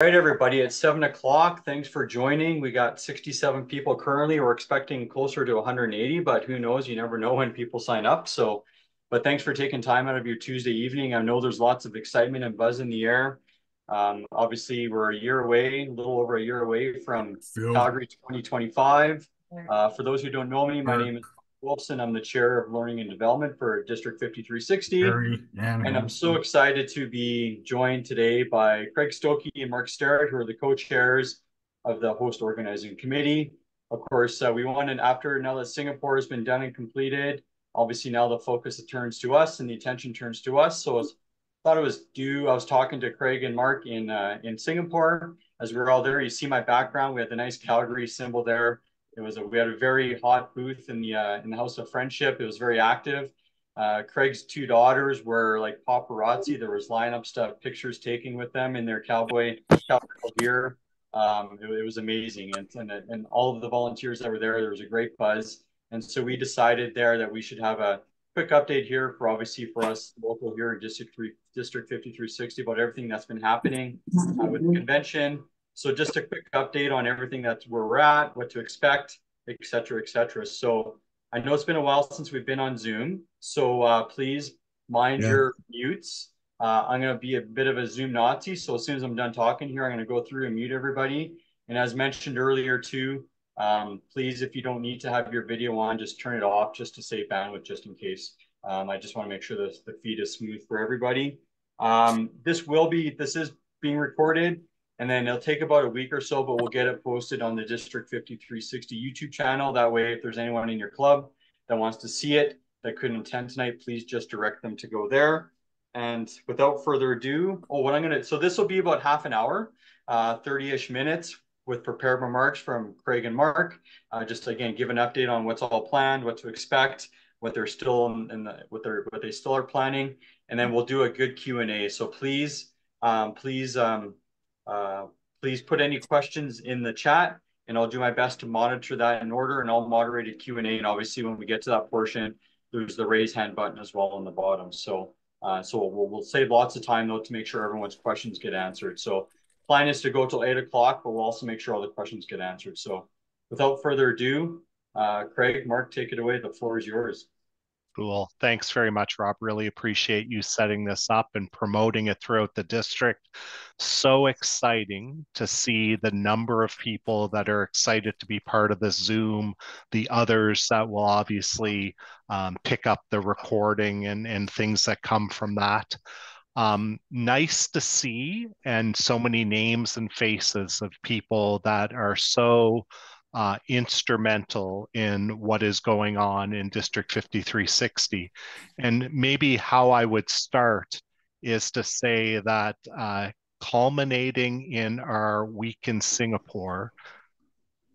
All right, everybody, it's 7 o'clock. Thanks for joining. We got 67 people currently. We're expecting closer to 180, but who knows? You never know when people sign up. But thanks for taking time out of your Tuesday evening. I know there's lots of excitement and buzz in the air. Obviously, we're a year away, a little over a year away from Calgary 2025. For those who don't know me, my name is Wilson. I'm the chair of Learning and Development for District 5360. And I'm so excited to be joined today by Craig Stokey and Mark Starrett, who are the co-chairs of the host organizing committee. Of course, we wanted after now that Singapore has been done and completed, obviously now the focus turns to us and the attention turns to us. So I thought it was due. I was talking to Craig and Mark in Singapore as we were all there. You see my background. We had the nice Calgary symbol there. We had a very hot booth in the House of Friendship. It was very active. Craig's two daughters were like paparazzi. There was lineup stuff, pictures taken with them in their cowboy gear. It was amazing, and all of the volunteers that were there was a great buzz. And so we decided there that we should have a quick update here for obviously for us local here in District 5360 about everything that's been happening with the convention. So just a quick update on everything that's where we're at, what to expect, et cetera, et cetera. So I know it's been a while since we've been on Zoom, so please mind your mutes. I'm going to be a bit of a Zoom Nazi, so as soon as I'm done talking here, I'm going to go through and mute everybody. And as mentioned earlier too, please, if you don't need to have your video on, just turn it off just to save bandwidth, just in case. I just want to make sure that the feed is smooth for everybody. This is being recorded, and then it'll take about a week or so, but we'll get it posted on the District 5360 YouTube channel. That way, if there's anyone in your club that wants to see it, that couldn't attend tonight, please just direct them to go there. And without further ado, so this will be about half an hour, 30-ish minutes with prepared remarks from Craig and Mark. Just again, give an update on what's all planned, what to expect, what they're still what they still are planning, and then we'll do a good Q&A. So please put any questions in the chat, and I'll do my best to monitor that in order, and I'll moderate a Q&A. And obviously, when we get to that portion, there's the raise hand button as well on the bottom. So we'll save lots of time though to make sure everyone's questions get answered. So plan is to go till 8 o'clock, but we'll also make sure all the questions get answered. So without further ado, Craig, Mark, take it away. The floor is yours. Cool. Thanks very much, Rob. Really appreciate you setting this up and promoting it throughout the district. So exciting to see the number of people that are excited to be part of this Zoom, the others that will obviously pick up the recording and things that come from that. Nice to see, and so many names and faces of people that are so instrumental in what is going on in District 5360. And maybe how I would start is to say that culminating in our week in Singapore,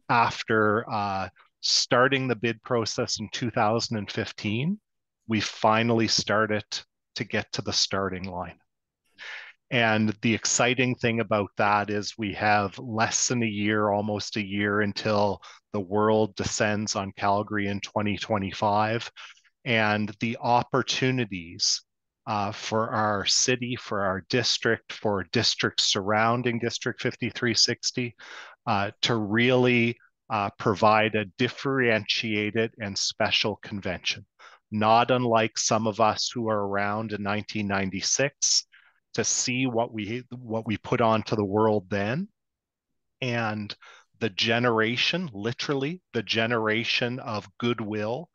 after starting the bid process in 2015, we finally started to get to the starting line. And the exciting thing about that is we have less than a year, almost a year, until the world descends on Calgary in 2025. And the opportunities for our city, for our district, for districts surrounding District 5360 to really provide a differentiated and special convention. Not unlike some of us who are around in 1996, to see what we put onto the world then, and the generation, literally the generation of goodwill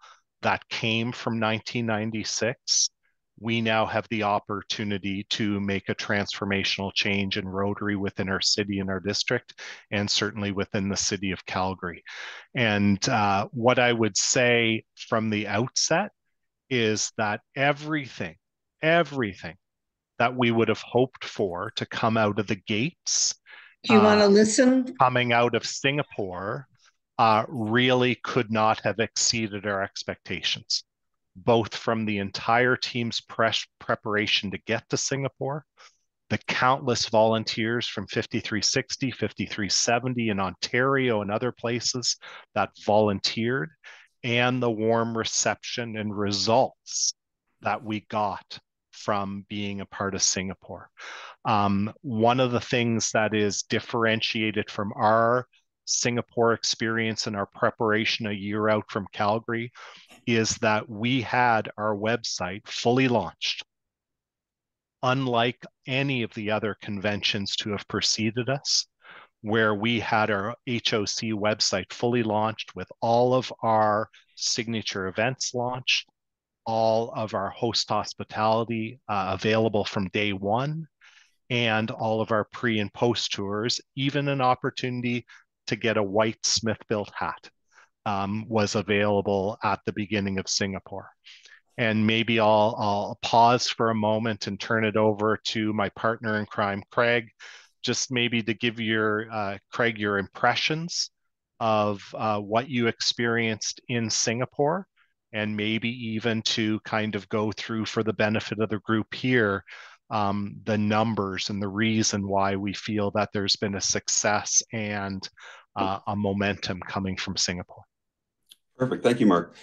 that came from 1996. We now have the opportunity to make a transformational change in Rotary within our city and our district, and certainly within the city of Calgary. And what I would say from the outset is that everything that we would have hoped for to come out of the gates. Do you want to listen? Coming out of Singapore really could not have exceeded our expectations, both from the entire team's preparation to get to Singapore, the countless volunteers from 5360, 5370 in Ontario and other places that volunteered, and the warm reception and results that we got from being a part of Singapore. One of the things that is differentiated from our Singapore experience and our preparation a year out from Calgary is that we had our website fully launched, unlike any of the other conventions to have preceded us, where we had our HOC website fully launched with all of our signature events launched, all of our host hospitality available from day one, and all of our pre and post tours, even an opportunity to get a white Smith-built hat was available at the beginning of Singapore. And maybe I'll pause for a moment and turn it over to my partner in crime, Craig, just maybe to give Craig, your impressions of what you experienced in Singapore, and maybe even to kind of go through, for the benefit of the group here, the numbers and the reason why we feel that there's been a success and a momentum coming from Singapore. Perfect. Thank you, Mark.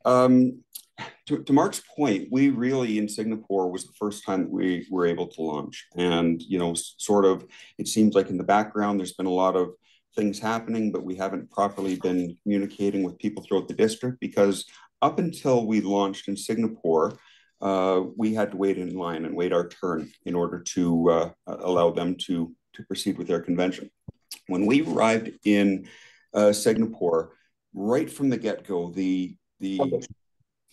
To Mark's point, we really, in Singapore, was the first time that we were able to launch. And, you know, sort of, it seems like in the background, there's been a lot of things happening, but we haven't properly been communicating with people throughout the district, because up until we launched in Singapore, we had to wait in line and wait our turn in order to allow them to proceed with their convention. When we arrived in Singapore, right from the get-go,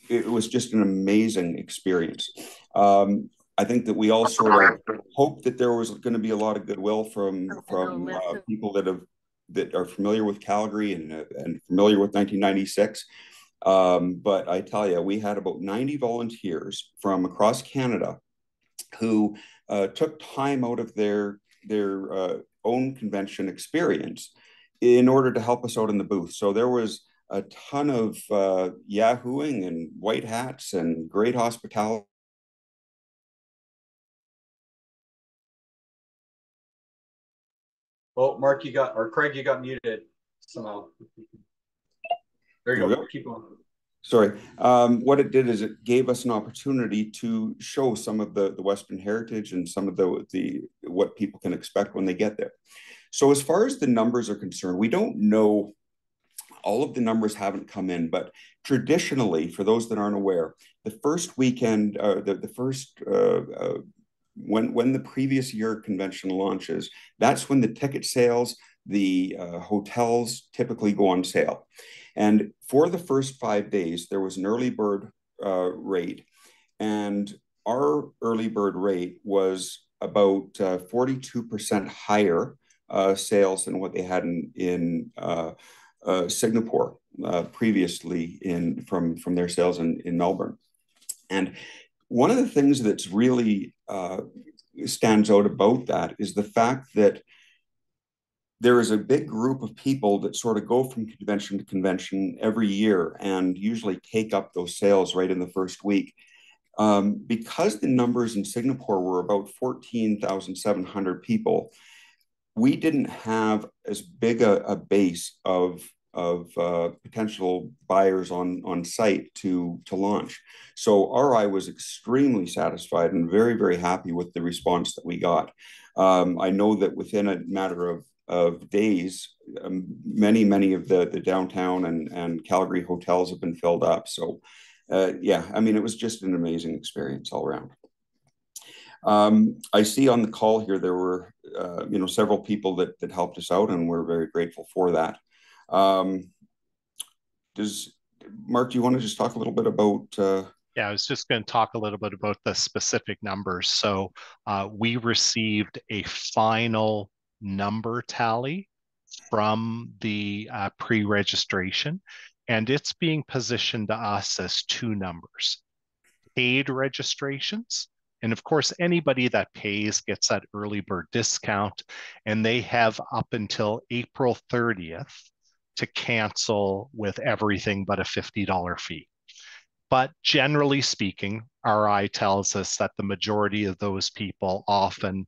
it was just an amazing experience. I think that we all sort of hoped that there was going to be a lot of goodwill from people that are familiar with Calgary and familiar with 1996. But I tell you, we had about 90 volunteers from across Canada who took time out of their own convention experience in order to help us out in the booth. So there was a ton of yahooing and white hats and great hospitality. Oh, Mark, Craig, you got muted somehow. There you go. Keep going. Sorry. What it did is it gave us an opportunity to show some of the Western heritage and some of the what people can expect when they get there. So as far as the numbers are concerned, we don't know. All of the numbers haven't come in, but traditionally, for those that aren't aware, the first weekend, when the previous year convention launches, that's when the ticket sales, the hotels typically go on sale. And for the first 5 days, there was an early bird rate, and our early bird rate was about 42% higher sales than what they had in Singapore previously from their sales in Melbourne. And one of the things that's really stands out about that is the fact that there is a big group of people that sort of go from convention to convention every year and usually take up those sales right in the first week. Because the numbers in Singapore were about 14,700 people, we didn't have as big a base of potential buyers on site to launch. So RI was extremely satisfied and very, very happy with the response that we got. I know that within a matter of days, many of the downtown and Calgary hotels have been filled up. So yeah, I mean, it was just an amazing experience all around. I see on the call here there were several people that helped us out, and we're very grateful for that. Mark, do you want to just talk a little bit about Yeah, I was just going to talk a little bit about the specific numbers. So we received a final number tally from the pre-registration, and it's being positioned to us as two numbers: paid registrations. And of course, anybody that pays gets that early bird discount, and they have up until April 30th to cancel with everything but a $50 fee. But generally speaking, RI tells us that the majority of those people often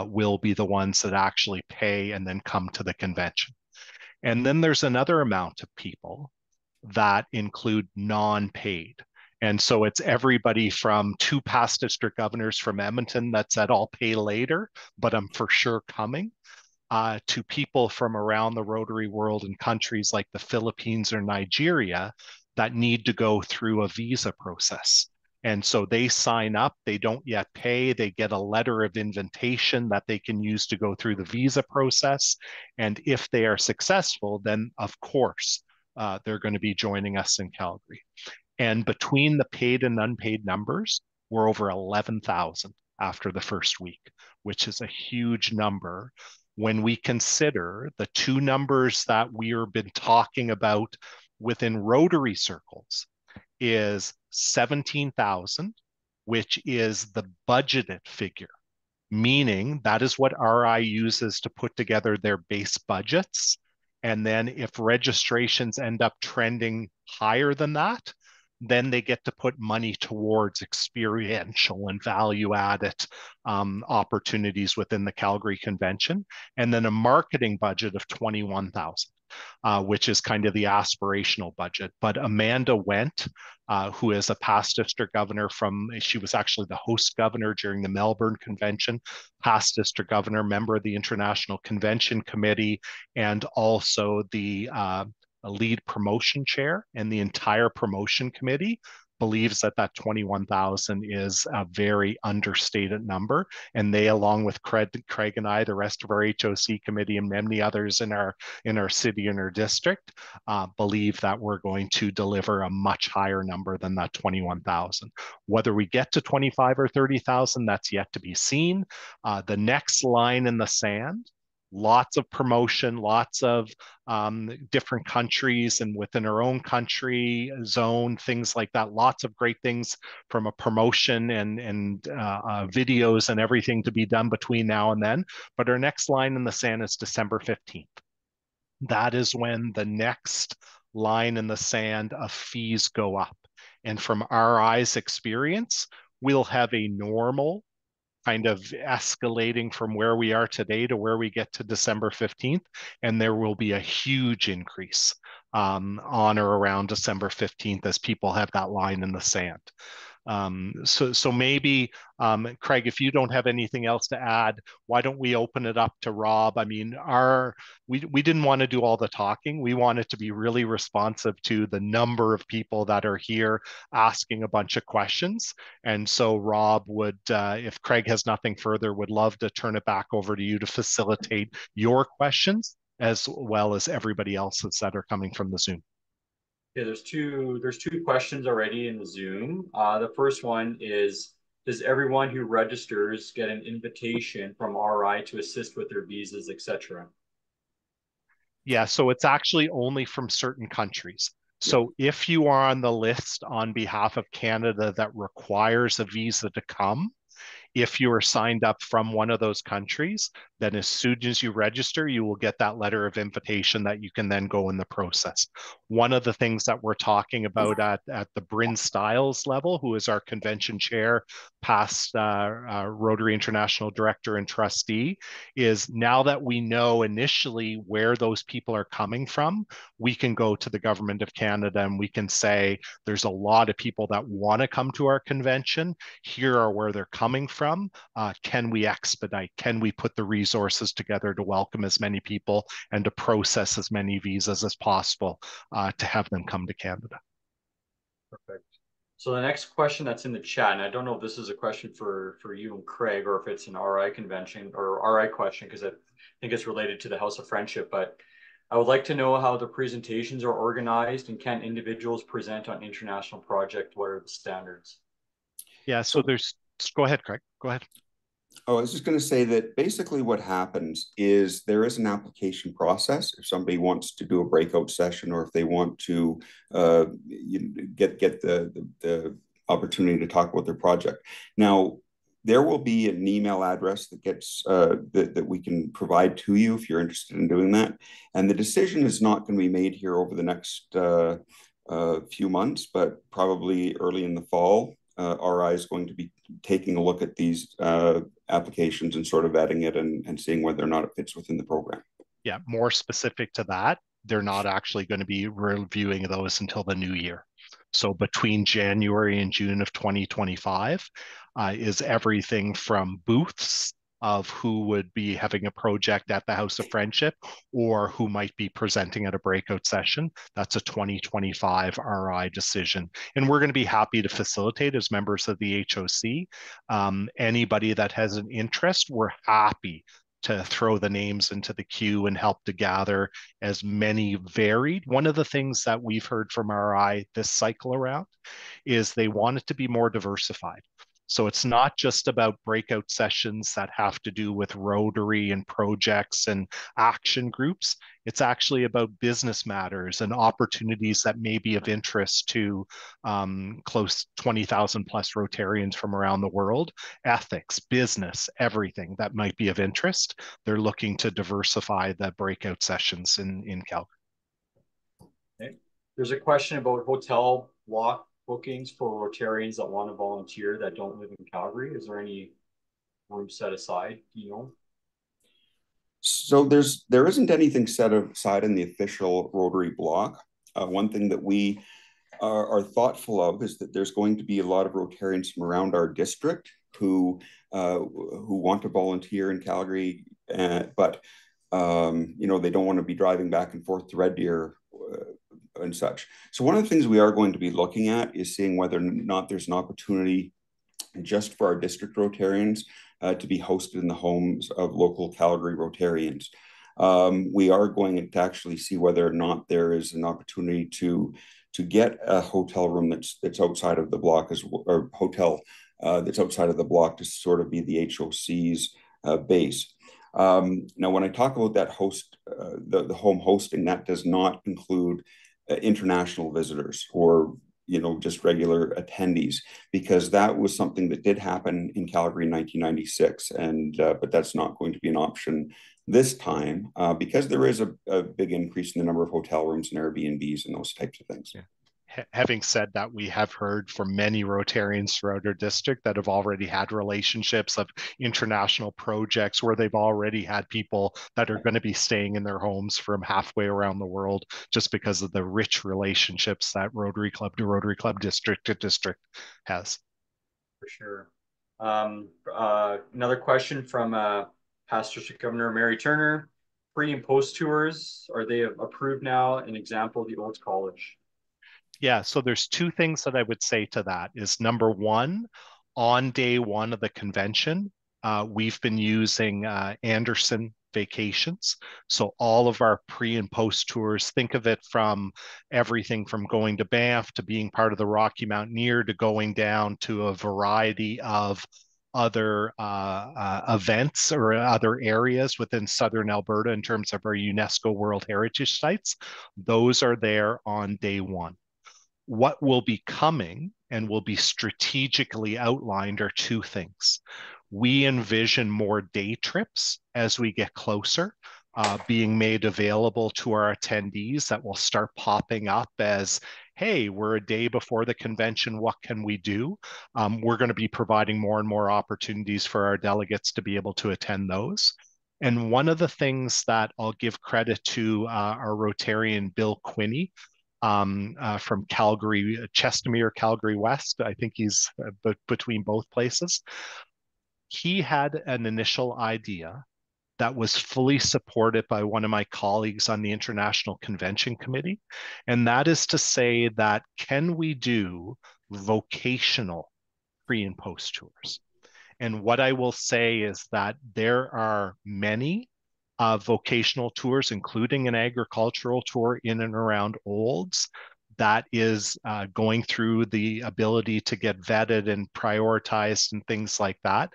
will be the ones that actually pay and then come to the convention. And then there's another amount of people that include non-paid. And so it's everybody from 2 past district governors from Edmonton that said, I'll pay later, but I'm for sure coming, to people from around the Rotary world in countries like the Philippines or Nigeria that need to go through a visa process. And so they sign up, they don't yet pay, they get a letter of invitation that they can use to go through the visa process. And if they are successful, then of course, they're going to be joining us in Calgary. And between the paid and unpaid numbers, we're over 11,000 after the first week, which is a huge number when we consider the 2 numbers that we have been talking about within Rotary circles is 17,000, which is the budgeted figure, meaning that is what RI uses to put together their base budgets. And then if registrations end up trending higher than that, then they get to put money towards experiential and value-added opportunities within the Calgary Convention, and then a marketing budget of 21,000. Which is kind of the aspirational budget. But Amanda Went, who is a past district governor she was actually the host governor during the Melbourne Convention, past district governor, member of the International Convention Committee, and also the lead promotion chair, and the entire promotion committee believes that 21,000 is a very understated number. And they, along with Craig and I, the rest of our HOC committee, and many others in our city and our district, believe that we're going to deliver a much higher number than that 21,000. Whether we get to 25 or 30,000, that's yet to be seen. The next line in the sand, lots of promotion, lots of different countries and within our own country zone, things like that. Lots of great things from a promotion and videos and everything to be done between now and then. But our next line in the sand is December 15th. That is when the next line in the sand of fees go up. And from RI's experience, we'll have a normal kind of escalating from where we are today to where we get to December 15th. And there will be a huge increase on or around December 15th as people have that line in the sand. So maybe, Craig, if you don't have anything else to add, why don't we open it up to Rob? I mean, we didn't want to do all the talking. We wanted to be really responsive to the number of people that are here asking a bunch of questions. And so Rob would, if Craig has nothing further, would love to turn it back over to you to facilitate your questions as well as everybody else's that are coming from the Zoom. Yeah, there's two questions already in the Zoom. The first one is, does everyone who registers get an invitation from RI to assist with their visas, etc.? Yeah, so it's actually only from certain countries. So if you are on the list on behalf of Canada that requires a visa to come, if you are signed up from one of those countries, then as soon as you register, you will get that letter of invitation that you can then go in the process. One of the things that we're talking about at the Bryn Stiles level, who is our convention chair, past Rotary International Director and trustee, is now that we know initially where those people are coming from, we can go to the Government of Canada and we can say, there's a lot of people that want to come to our convention. Here are where they're coming from. Can we expedite? Can we put the resources together to welcome as many people and to process as many visas as possible to have them come to Canada? Perfect. So the next question that's in the chat, and I don't know if this is a question for you and Craig, or if it's an RI convention or RI question, because I think it's related to the House of Friendship, but I would like to know how the presentations are organized, and can individuals present on international project? What are the standards? Yeah, so go ahead, Craig, go ahead. Oh, I was just going to say that basically what happens is there is an application process. If somebody wants to do a breakout session, or if they want to get the opportunity to talk about their project. Now, there will be an email address that gets that we can provide to you if you're interested in doing that. And the decision is not going to be made here over the next few months, but probably early in the fall. RI is going to be taking a look at these applications and sort of vetting it and seeing whether or not it fits within the program. Yeah, more specific to that, they're not actually going to be reviewing those until the new year. So between January and June of 2025 is everything from booths of who would be having a project at the House of Friendship or who might be presenting at a breakout session. That's a 2025 RI decision. And we're going to be happy to facilitate as members of the HOC. Anybody that has an interest, we're happy to throw the names into the queue and help to gather as many varied. One of the things that we've heard from RI this cycle around is they want it to be more diversified. So it's not just about breakout sessions that have to do with Rotary and projects and action groups. It's actually about business matters and opportunities that may be of interest to close 20,000 plus Rotarians from around the world. Ethics, business, everything that might be of interest. They're looking to diversify the breakout sessions in Calgary. Okay. There's a question about hotel block bookings for Rotarians that want to volunteer that don't live in Calgary. Is there any room set aside? Do you know? So there isn't anything set aside in the official Rotary block. One thing that we are thoughtful of is that there's going to be a lot of Rotarians from around our district who want to volunteer in Calgary, but you know, they don't want to be driving back and forth to Red Deer and such. So one of the things we are going to be looking at is seeing whether or not there's an opportunity just for our district Rotarians to be hosted in the homes of local Calgary Rotarians. We are going to actually see whether or not there is an opportunity to get a hotel room that's outside of the block or hotel that's outside of the block to sort of be the HOC's base. Now, when I talk about that the home hosting, that does not include international visitors or just regular attendees, because that was something that did happen in Calgary in 1996, but that's not going to be an option this time because there is a big increase in the number of hotel rooms and Airbnbs and those types of things. Yeah. Having said that, we have heard from many Rotarians throughout our district that have already had relationships of international projects where they've already had people that are going to be staying in their homes from halfway around the world just because of the rich relationships that Rotary Club to Rotary Club, district to district has. For sure. Another question from Pastor to Governor Mary Turner. Pre and post tours, are they approved now? An example, the Old College. Yeah, so there's two things that I would say to that is number one, on day one of the convention, we've been using Anderson Vacations. So all of our pre and post tours, think of it from everything from going to Banff to being part of the Rocky Mountaineer to going down to a variety of other events or other areas within Southern Alberta in terms of our UNESCO World Heritage Sites. Those are there on day one. What will be coming and will be strategically outlined are two things. We envision more day trips as we get closer, being made available to our attendees that will start popping up as, hey, we're a day before the convention, what can we do? We're going to be providing more and more opportunities for our delegates to be able to attend those. And one of the things that I'll give credit to our Rotarian Bill Quinney, from Calgary, Chestermere, Calgary West. I think he's between both places. He had an initial idea that was fully supported by one of my colleagues on the International Convention Committee. And that is to say that, can we do vocational pre and post tours? And what I will say is that there are many vocational tours, including an agricultural tour in and around Olds, that is going through the ability to get vetted and prioritized and things like that.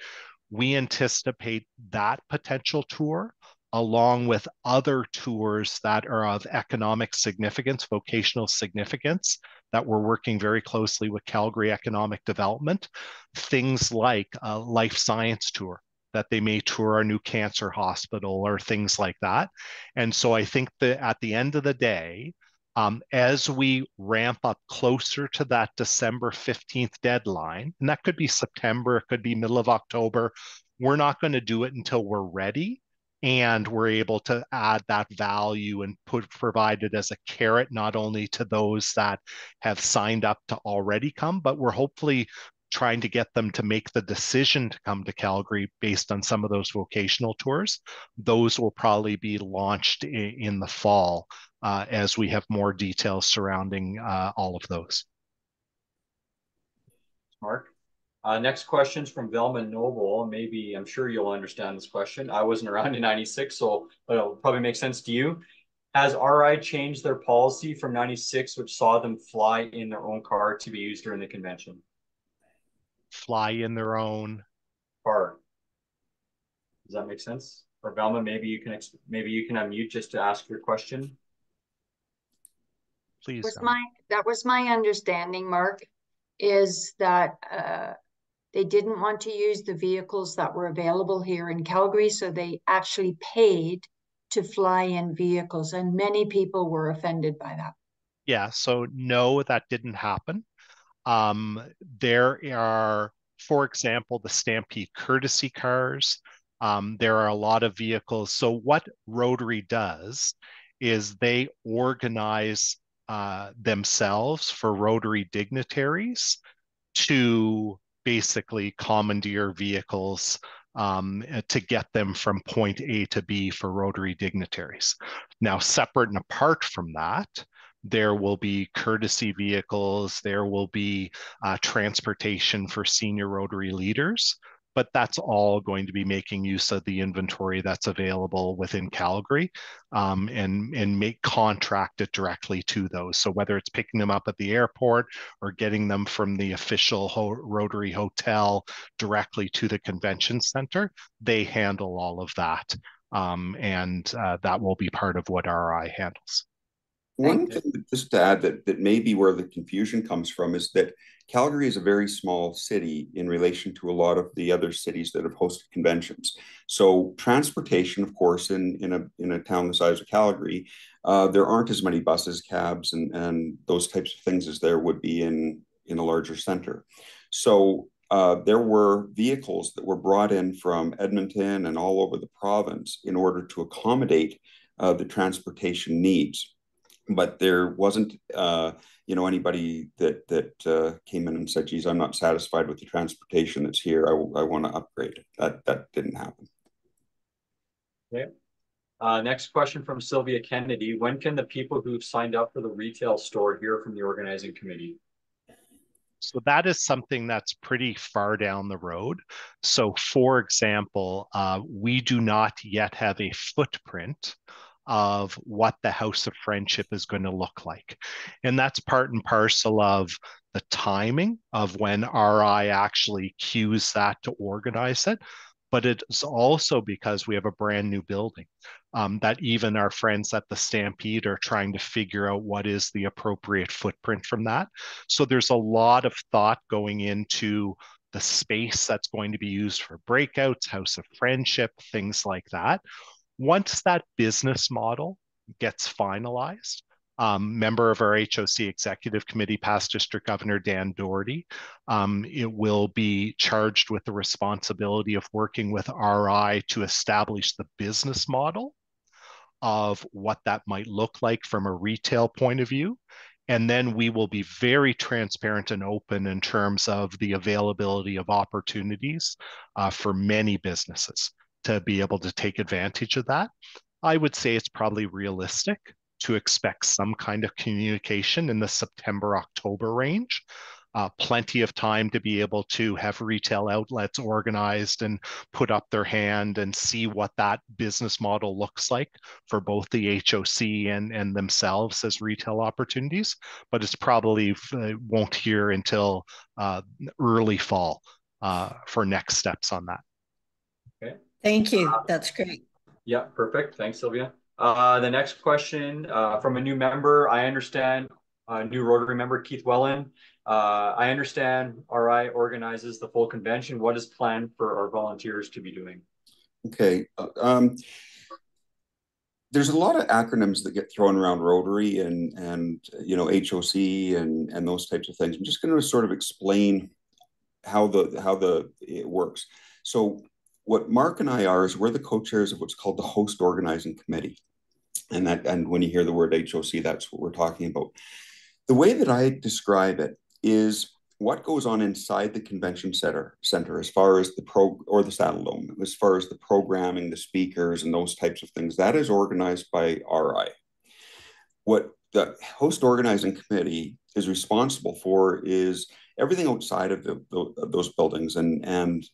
We anticipate that potential tour, along with other tours that are of economic significance, vocational significance, that we're working very closely with Calgary Economic Development. Things like a life science tour, that they may tour our new cancer hospital or things like that. And so I think that at the end of the day, as we ramp up closer to that December 15th deadline, and that could be September, it could be middle of October, we're not going to do it until we're ready and we're able to add that value and provide it as a carrot, not only to those that have signed up to already come, but we're hopefully trying to get them to make the decision to come to Calgary based on some of those vocational tours. Those will probably be launched in the fall as we have more details surrounding all of those. Mark. Next question's from Velma Noble. Maybe, I'm sure you'll understand this question. I wasn't around in 96, so but it'll probably make sense to you. Has RI changed their policy from 96, which saw them fly in their own car to be used during the convention? Fly in their own car. Does that make sense? Or Velma, maybe you can unmute just to ask your question. Please. That was my understanding, Mark, is that they didn't want to use the vehicles that were available here in Calgary, so they actually paid to fly in vehicles, and many people were offended by that. Yeah, so no, that didn't happen. There are, for example, the Stampede courtesy cars. There are a lot of vehicles. So what Rotary does is they organize themselves for Rotary dignitaries to basically commandeer vehicles to get them from point A to B for Rotary dignitaries. Now, separate and apart from that, there will be courtesy vehicles, there will be transportation for senior Rotary leaders, but that's all going to be making use of the inventory that's available within Calgary and make contracted directly to those. So whether it's picking them up at the airport or getting them from the official Rotary hotel directly to the convention center, they handle all of that. That will be part of what RI handles. One thing just to add that may be where the confusion comes from is that Calgary is a very small city in relation to a lot of the other cities that have hosted conventions. So transportation, of course, in a town the size of Calgary, there aren't as many buses, cabs, and those types of things as there would be in a larger center. So there were vehicles that were brought in from Edmonton and all over the province in order to accommodate the transportation needs. But there wasn't, anybody that came in and said, "Geez, I'm not satisfied with the transportation that's here. I want to upgrade." That didn't happen. Okay. Next question from Sylvia Kennedy. When can the people who've signed up for the retail store hear from the organizing committee? So that is something that's pretty far down the road. So, for example, we do not yet have a footprint of what the House of Friendship is going to look like. And that's part and parcel of the timing of when RI actually cues that to organize it. But it's also because we have a brand new building that even our friends at the Stampede are trying to figure out what is the appropriate footprint from that. So there's a lot of thought going into the space that's going to be used for breakouts, House of Friendship, things like that. Once that business model gets finalized, member of our HOC Executive Committee, past District Governor Dan Doherty, it will be charged with the responsibility of working with RI to establish the business model of what that might look like from a retail point of view. And then we will be very transparent and open in terms of the availability of opportunities for many businesses to be able to take advantage of that. I would say it's probably realistic to expect some kind of communication in the September-October range. Plenty of time to be able to have retail outlets organized and put up their hand and see what that business model looks like for both the HOC and themselves as retail opportunities. But it's probably won't hear until early fall for next steps on that. Okay. Thank you. That's great. Yeah, perfect. Thanks, Sylvia. The next question from a new member. I understand, new Rotary member, Keith Wellen. I understand RI organizes the full convention. What is planned for our volunteers to be doing? Okay. There's a lot of acronyms that get thrown around Rotary and HOC and those types of things. I'm just going to sort of explain how it works. So what Mark and I are is we're the co-chairs of what's called the Host Organizing Committee. And when you hear the word HOC, that's what we're talking about. The way that I describe it is what goes on inside the convention center as far as the Saddle Dome, as far as the programming, the speakers, and those types of things. That is organized by RI. What the Host Organizing Committee is responsible for is everything outside of those buildings and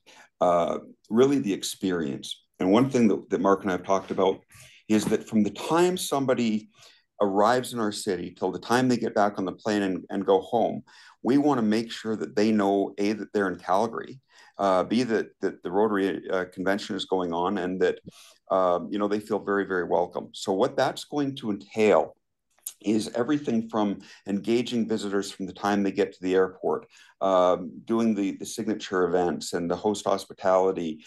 really the experience. And one thing that Mark and I have talked about is that from the time somebody arrives in our city till the time they get back on the plane and go home, we want to make sure that they know, A, that they're in Calgary, B, that the Rotary Convention is going on, and that they feel very, very welcome. So what that's going to entail is everything from engaging visitors from the time they get to the airport, doing the signature events and the host hospitality,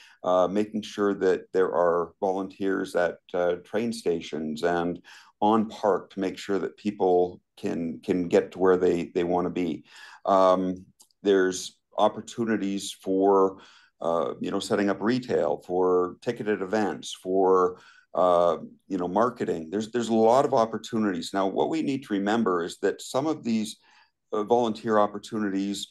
making sure that there are volunteers at train stations and on park to make sure that people can get to where they want to be. There's opportunities for setting up retail, for ticketed events, for marketing. There's a lot of opportunities. Now, what we need to remember is that some of these volunteer opportunities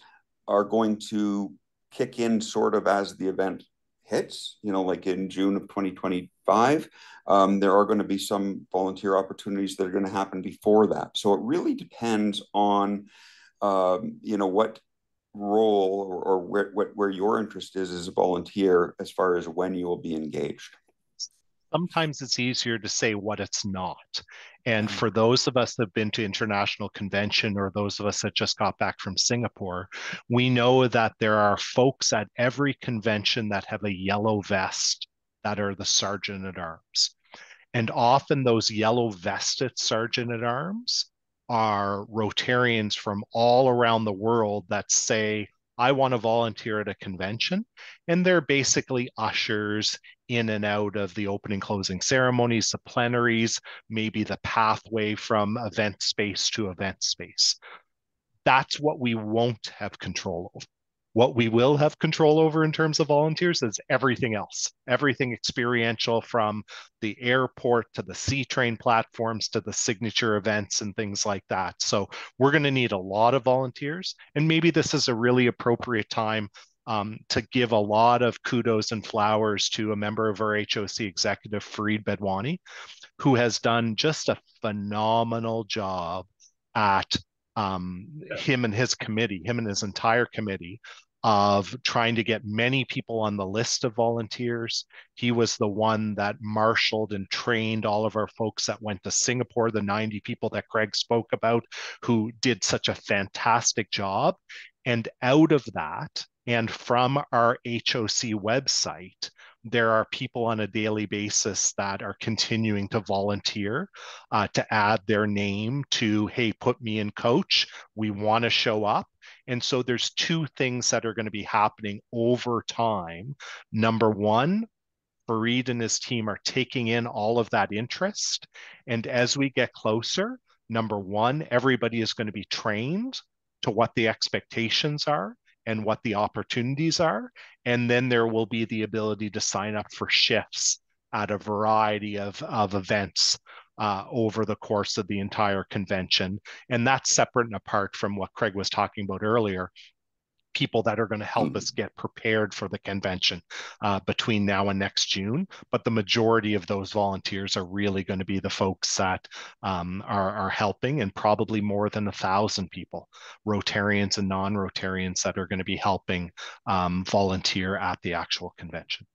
are going to kick in sort of as the event hits, like in June of 2025. There are going to be some volunteer opportunities that are going to happen before that. So it really depends on, what role or where your interest is as a volunteer as far as when you will be engaged. Sometimes it's easier to say what it's not. And for those of us that have been to international convention, or those of us that just got back from Singapore, we know that there are folks at every convention that have a yellow vest that are the sergeant at arms. And often those yellow vested sergeant at arms are Rotarians from all around the world that say, I want to volunteer at a convention. And they're basically ushers in and out of the opening closing ceremonies, the plenaries, maybe the pathway from event space to event space. That's what we won't have control of. What we will have control over in terms of volunteers is everything else, everything experiential, from the airport to the C train platforms to the signature events and things like that. So we're going to need a lot of volunteers. And maybe this is a really appropriate time to give a lot of kudos and flowers to a member of our HOC executive, Fareed Bedwani, who has done just a phenomenal job at him and his entire committee, of trying to get many people on the list of volunteers. He was the one that marshaled and trained all of our folks that went to Singapore, the 90 people that Greg spoke about, who did such a fantastic job. And out of that, and from our HOC website, there are people on a daily basis that are continuing to volunteer, to add their name to, hey, put me in coach. We want to show up. And so there's two things that are going to be happening over time. Number one, Fareed and his team are taking in all of that interest. And as we get closer, number one, everybody is going to be trained to what the expectations are and what the opportunities are. And then there will be the ability to sign up for shifts at a variety of events over the course of the entire convention. And that's separate and apart from what Craig was talking about earlier, people that are going to help us get prepared for the convention between now and next June. But the majority of those volunteers are really going to be the folks that are helping, and probably more than 1,000 people, Rotarians and non-Rotarians, that are going to be helping volunteer at the actual convention.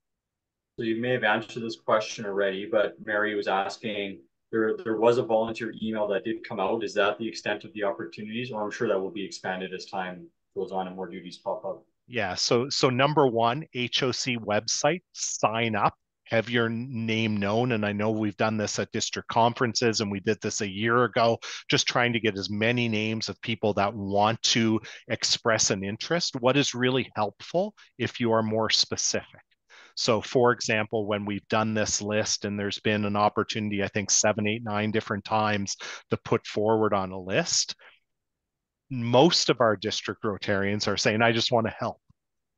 So you may have answered this question already, but Mary was asking, there was a volunteer email that did come out. Is that the extent of the opportunities? Or I'm sure that will be expanded as time goes on and more duties pop up. Yeah, so number one, HOC website, sign up, have your name known. And I know we've done this at district conferences, and we did this a year ago, just trying to get as many names of people that want to express an interest. What is really helpful if you are more specific? So for example, when we've done this list, and there's been an opportunity, I think 7, 8, 9 different times to put forward on a list, most of our district Rotarians are saying, I just want to help.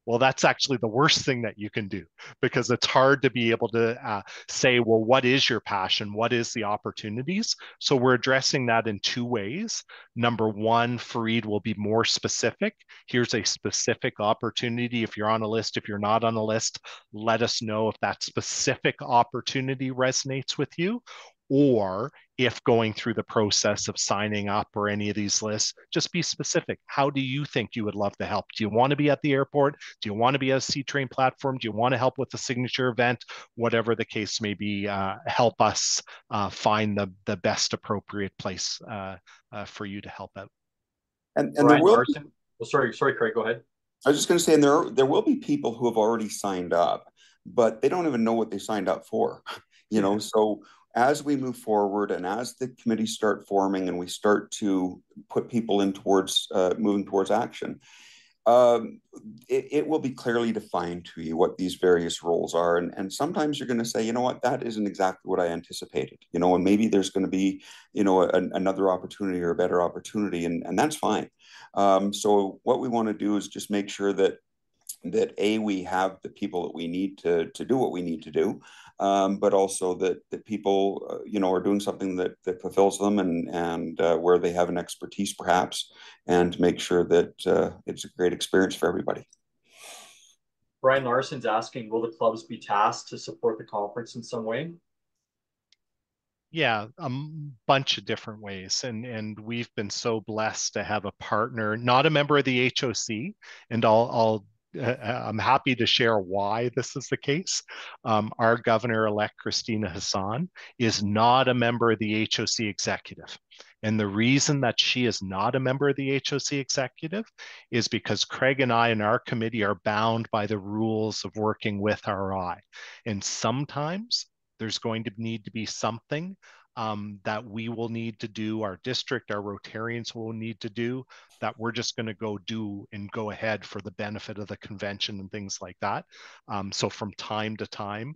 Well, that's actually the worst thing that you can do, because it's hard to be able to say, well, what is your passion? What is the opportunities? So we're addressing that in two ways. Number one, Fareed will be more specific. Here's a specific opportunity. If you're on a list, if you're not on a list, let us know if that specific opportunity resonates with you. Or if going through the process of signing up or any of these lists, just be specific. How do you think you would love to help? Do you want to be at the airport? Do you want to be at a C-Train platform? Do you want to help with the signature event? Whatever the case may be, help us find the best appropriate place for you to help out. And there Brian will Larson. Oh, sorry, Craig, go ahead. I was just going to say, and there will be people who have already signed up, but they don't even know what they signed up for. So as we move forward and as the committees start forming and we start to put people in towards moving towards action, it will be clearly defined to you what these various roles are. And sometimes you're going to say, you know what, that isn't exactly what I anticipated, and maybe there's going to be, another opportunity or a better opportunity, and that's fine. So what we want to do is just make sure that we have the people that we need to do what we need to do, but also that people are doing something that fulfills them and where they have an expertise perhaps, and to make sure that it's a great experience for everybody. Brian Larson's asking, will the clubs be tasked to support the conference in some way? Yeah, a bunch of different ways. And we've been so blessed to have a partner, not a member of the HOC, and I'm happy to share why this is the case. Our governor-elect, Christina Hassan, is not a member of the HOC executive. And the reason that she is not a member of the HOC executive is because Craig and I and our committee are bound by the rules of working with RI. And sometimes there's going to need to be something that we will need to do, our district, our Rotarians will need to do, that we're just going to go do and go ahead for the benefit of the convention and things like that. So from time to time,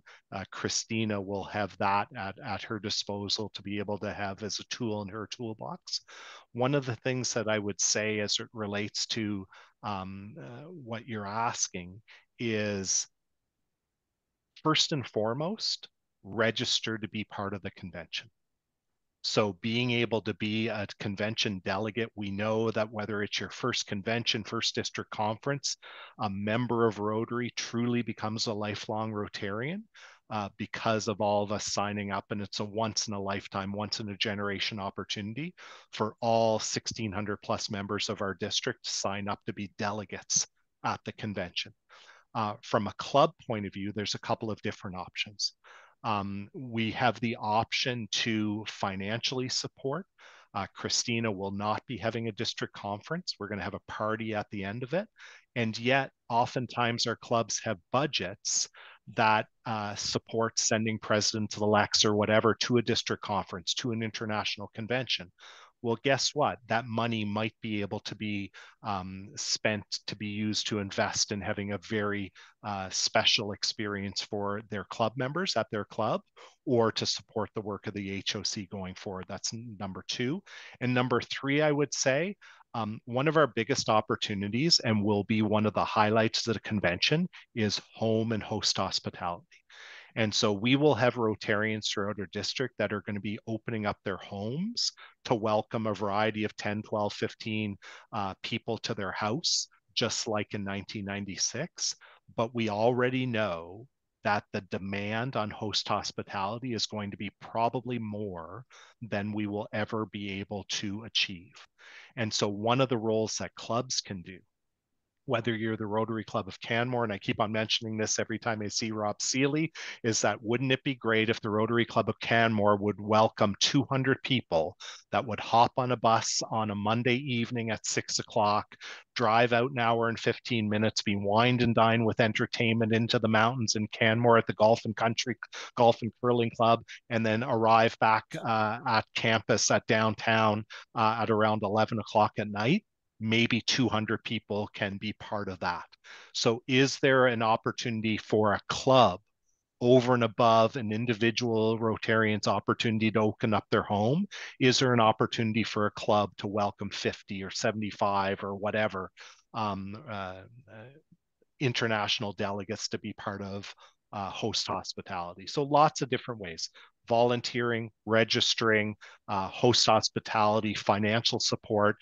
Christina will have that at her disposal to be able to have as a tool in her toolbox. One of the things that I would say as it relates to what you're asking is, first and foremost, register to be part of the convention. So being able to be a convention delegate, we know that whether it's your first convention, first district conference, a member of Rotary truly becomes a lifelong Rotarian because of all of us signing up. And it's a once in a lifetime, once in a generation opportunity for all 1,600 plus members of our district to sign up to be delegates at the convention. From a club point of view, there's a couple of different options. We have the option to financially support. Christina will not be having a district conference. We're going to have a party at the end of it. And yet, oftentimes our clubs have budgets that support sending presidents-elects or whatever to a district conference, to an international convention. Well, guess what? That money might be able to be spent to be used to invest in having a very special experience for their club members at their club, or to support the work of the HOC going forward. That's number two. And number three, I would say, one of our biggest opportunities, and will be one of the highlights of the convention, is home and host hospitality. And so we will have Rotarians throughout our district that are going to be opening up their homes to welcome a variety of 10, 12, 15 people to their house, just like in 1996. But we already know that the demand on host hospitality is going to be probably more than we will ever be able to achieve. And so one of the roles that clubs can do, whether you're the Rotary Club of Canmore, and I keep on mentioning this every time I see Rob Seeley, is that wouldn't it be great if the Rotary Club of Canmore would welcome 200 people that would hop on a bus on a Monday evening at 6 o'clock, drive out an hour and 15 minutes, be wined and dined with entertainment into the mountains in Canmore at the Golf and Country Golf and Curling Club, and then arrive back at campus at downtown at around 11 o'clock at night. Maybe 200 people can be part of that. So is there an opportunity for a club over and above an individual Rotarian's opportunity to open up their home? Is there an opportunity for a club to welcome 50 or 75 or whatever international delegates to be part of host hospitality. So lots of different ways: volunteering, registering, host hospitality, financial support,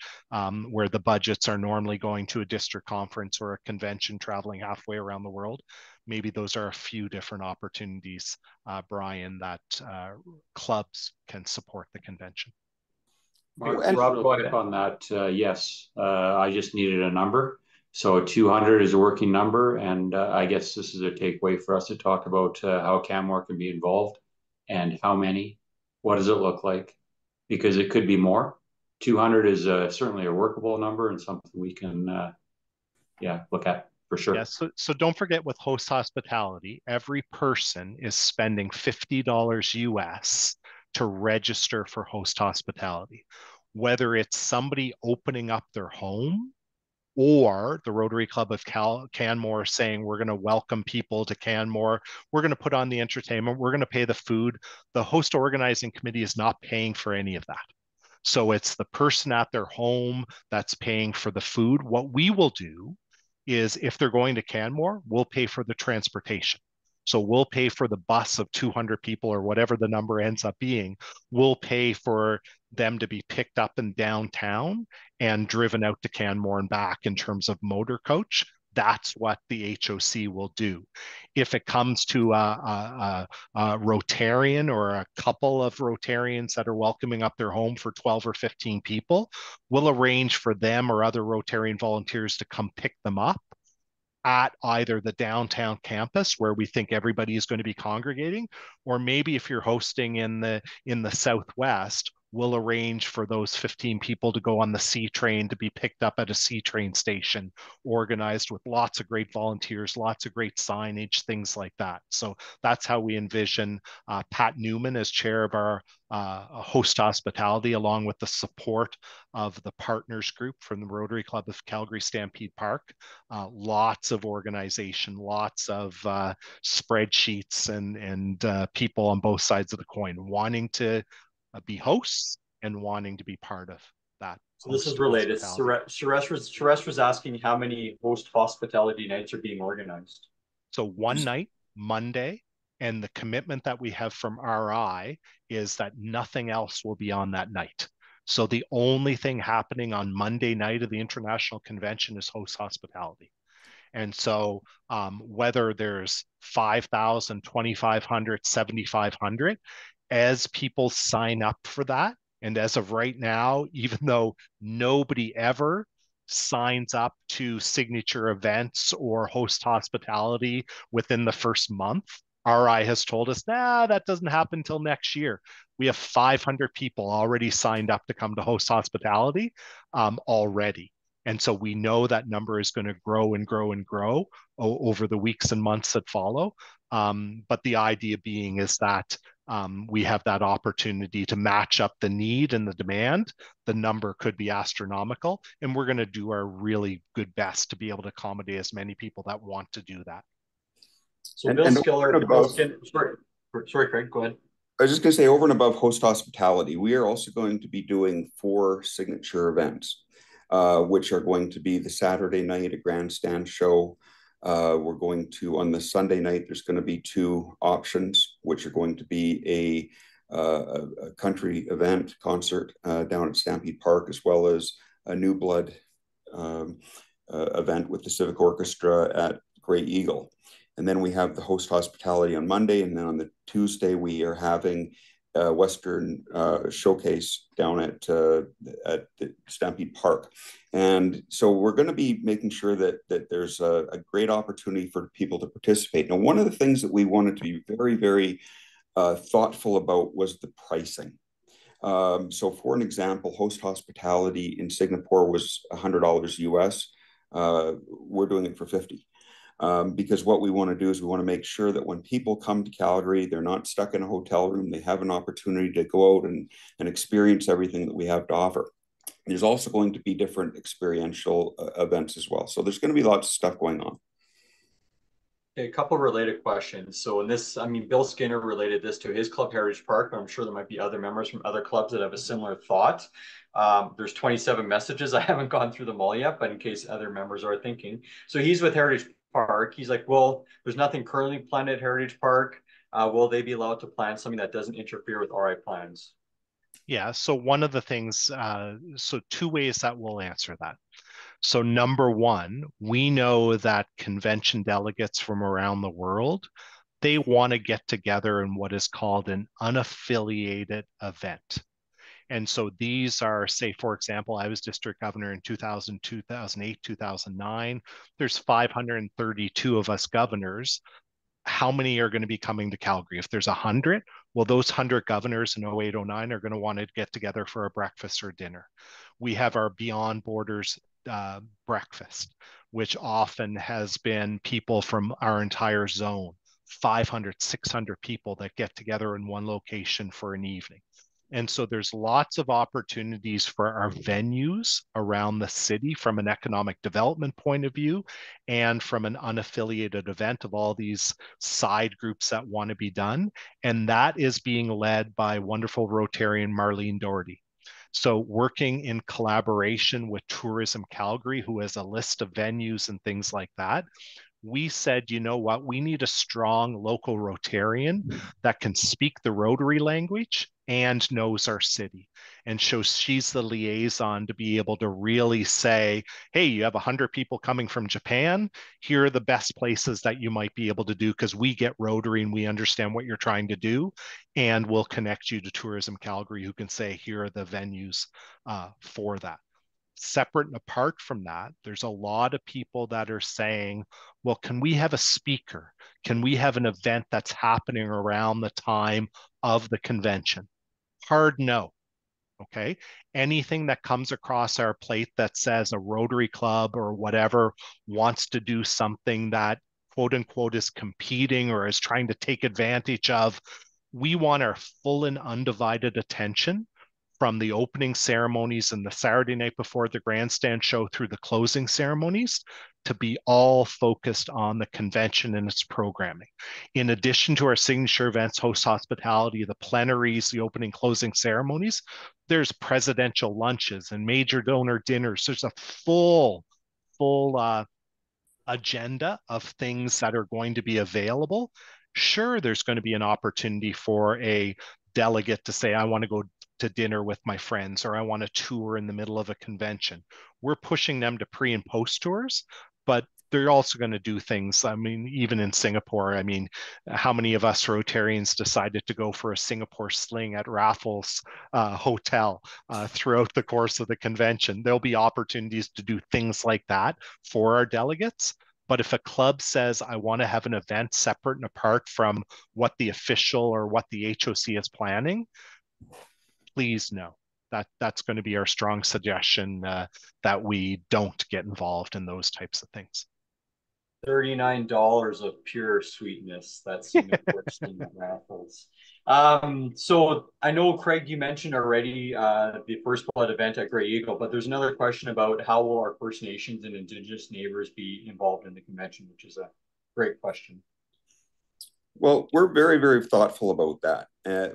where the budgets are normally going to a district conference or a convention traveling halfway around the world. Maybe those are a few different opportunities, Brian, that clubs can support the convention. Mark, Rob, go ahead on that. Yes, I just needed a number. So 200 is a working number, and I guess this is a takeaway for us to talk about how Canmore can be involved and how many. What does it look like? Because it could be more. 200 is certainly a workable number and something we can, look at for sure. Yeah, so don't forget, with host hospitality, every person is spending $50 US to register for host hospitality, whether it's somebody opening up their home or the Rotary Club of Canmore saying, we're going to welcome people to Canmore, we're going to put on the entertainment, we're going to pay the food. The host organizing committee is not paying for any of that. So it's the person at their home that's paying for the food. What we will do is, if they're going to Canmore, we'll pay for the transportation. So we'll pay for the bus of 200 people or whatever the number ends up being. We'll pay for them to be picked up in downtown and driven out to Canmore and back in terms of motor coach. That's what the HOC will do. If it comes to a Rotarian or a couple of Rotarians that are welcoming up their home for 12 or 15 people, we'll arrange for them or other Rotarian volunteers to come pick them up at either the downtown campus, where we think everybody is going to be congregating, or maybe if you're hosting in the Southwest, we'll arrange for those 15 people to go on the C train to be picked up at a C train station, organized with lots of great volunteers, lots of great signage, things like that. So that's how we envision Pat Newman as chair of our host hospitality, along with the support of the partners group from the Rotary Club of Calgary Stampede Park. Lots of organization, lots of spreadsheets and people on both sides of the coin wanting to be hosts and wanting to be part of that. So this is related. Suresh was asking how many host hospitality nights are being organized. So one night, Monday, and the commitment that we have from RI is that nothing else will be on that night. So the only thing happening on Monday night of the International Convention is host hospitality. And so whether there's 5,000, 2,500, 7,500, as people sign up for that, and as of right now, even though nobody ever signs up to signature events or host hospitality within the first month, RI has told us, that doesn't happen until next year. We have 500 people already signed up to come to host hospitality already. And so we know that number is going to grow and grow and grow over the weeks and months that follow. But the idea being is that we have that opportunity to match up the need and the demand. The number could be astronomical, and we're going to do our really good best to be able to accommodate as many people that want to do that. So Bill Skiller, sorry, Craig, go ahead. I was just going to say, over and above host hospitality, we are also going to be doing 4 signature events, which are going to be the Saturday night, a grandstand show. We're going to, on the Sunday night, there's going to be 2 options, which are going to be a country event concert down at Stampede Park, as well as a New Blood event with the Civic Orchestra at Grey Eagle. And then we have the host hospitality on Monday. And then on the Tuesday, we are having a Western showcase down at the Stampede Park. And so we're going to be making sure that there's a great opportunity for people to participate. Now, one of the things that we wanted to be very, very thoughtful about was the pricing. So for an example, host hospitality in Singapore was $100 US. We're doing it for $50. Because what we want to do is we want to make sure that when people come to Calgary, they're not stuck in a hotel room. They have an opportunity to go out and experience everything that we have to offer. There's also going to be different experiential events as well. So there's going to be lots of stuff going on. Okay, a couple related questions. So in this, Bill Skinner related this to his club, Heritage Park, but I'm sure there might be other members from other clubs that have a similar thought. There's 27 messages. I haven't gone through them all yet, but in case other members are thinking. So he's with Heritage Park. He's like, well, there's nothing currently planned at Heritage Park. Will they be allowed to plan something that doesn't interfere with RI plans? Yeah, so one of the things, so two ways that we'll answer that. So number one, we know that convention delegates from around the world, they want to get together in what is called an unaffiliated event. And so these are, say, for example, I was district governor in 2000, 2008, 2009. There's 532 of us governors. How many are going to be coming to Calgary? If there's 100, well, those 100 governors in 08, 09 are going to want to get together for a breakfast or dinner. We have our Beyond Borders breakfast, which often has been people from our entire zone, 500, 600 people that get together in one location for an evening. And so there's lots of opportunities for our venues around the city from an economic development point of view and from an unaffiliated event of all these side groups that want to be done. And that is being led by wonderful Rotarian Marlene Doherty. So working in collaboration with Tourism Calgary, who has a list of venues and things like that, we said, you know what, we need a strong local Rotarian that can speak the Rotary language and knows our city. And so she's the liaison to be able to really say, hey, you have 100 people coming from Japan. Here are the best places that you might be able to do because we get Rotary and we understand what you're trying to do. And we'll connect you to Tourism Calgary, who can say, here are the venues for that. Separate and apart from that, there's a lot of people that are saying, well, can we have a speaker? Can we have an event that's happening around the time of the convention? Hard no. Okay. Anything that comes across our plate that says a Rotary Club or whatever wants to do something that quote unquote is competing or is trying to take advantage of, we want our full and undivided attention from the opening ceremonies and the Saturday night before the grandstand show through the closing ceremonies to be all focused on the convention and its programming. In addition to our signature events, host hospitality, the plenaries, the opening closing ceremonies, there's presidential lunches and major donor dinners. There's a full agenda of things that are going to be available. Sure, there's going to be an opportunity for a delegate to say, I want to go to dinner with my friends, or I want to tour in the middle of a convention. We're pushing them to pre and post tours, but they're also going to do things. I mean, even in Singapore, I mean, how many of us Rotarians decided to go for a Singapore sling at Raffles Hotel throughout the course of the convention? There'll be opportunities to do things like that for our delegates. But if a club says, I want to have an event separate and apart from what the official or what the HOC is planning, please no. That's going to be our strong suggestion that we don't get involved in those types of things. $39 of pure sweetness. That's Singapore Sling Raffles. So I know, Craig, you mentioned already the First Blood event at Grey Eagle, but there's another question about how will our First Nations and Indigenous neighbors be involved in the convention, which is a great question. Well, we're very, very thoughtful about that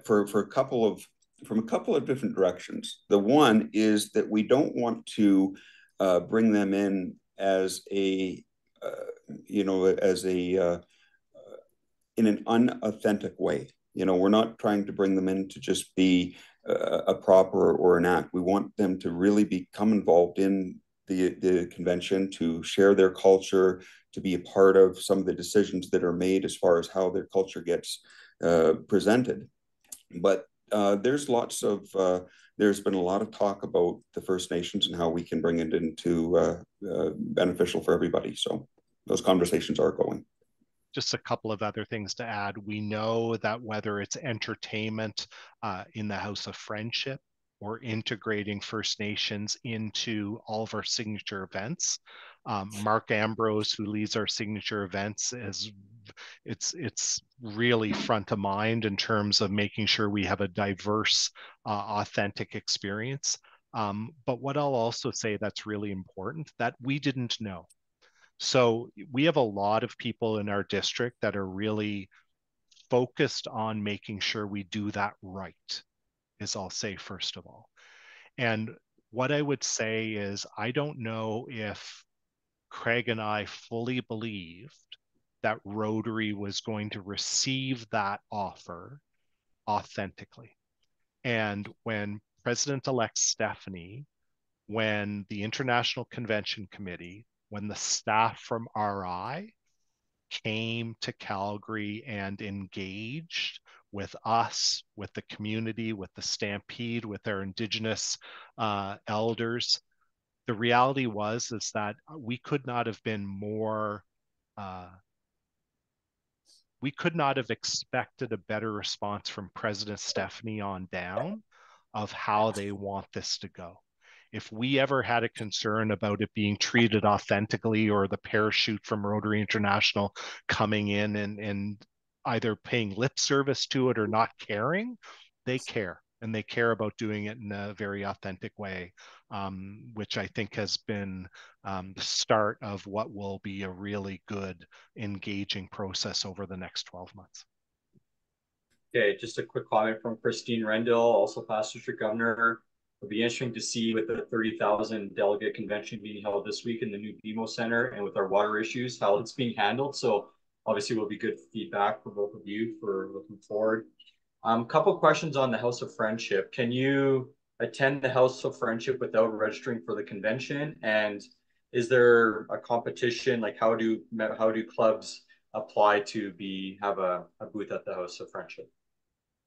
from a couple of different directions. The one is that we don't want to bring them in as a in an unauthentic way. We're not trying to bring them in to just be a prop or an act. We want them to really become involved in the convention, to share their culture, to be a part of some of the decisions that are made as far as how their culture gets presented. But there's been a lot of talk about the First Nations and how we can bring it into beneficial for everybody. So those conversations are going. Just a couple of other things to add. We know that whether it's entertainment in the House of Friendship or integrating First Nations into all of our signature events, Mark Ambrose, who leads our signature events, it's really front of mind in terms of making sure we have a diverse, authentic experience. But what I'll also say that's really important that we didn't know. So we have a lot of people in our district that are really focused on making sure we do that right, is I'll say first of all. And what I would say is, I don't know if Craig and I fully believed that Rotary was going to receive that offer authentically. And when President-elect Stephanie, when the International Convention Committee, when the staff from RI came to Calgary and engaged with us, with the community, with the Stampede, with our Indigenous elders, the reality is that we could not have been more we could not have expected a better response from President Stephanie on down of how they want this to go. If we ever had a concern about it being treated authentically, or the parachute from Rotary International coming in and either paying lip service to it or not caring, they care. And they care about doing it in a very authentic way, which I think has been the start of what will be a really good, engaging process over the next 12 months. Okay, just a quick comment from Christine Rendell, also past district governor. It'll be interesting to see with the 30,000 delegate convention being held this week in the new BMO Center, and with our water issues, how it's being handled. So obviously will be good feedback for both of you for looking forward. Couple questions on the House of Friendship. Can you attend the House of Friendship without registering for the convention? And is there a competition? Like how do clubs apply to have a booth at the House of Friendship?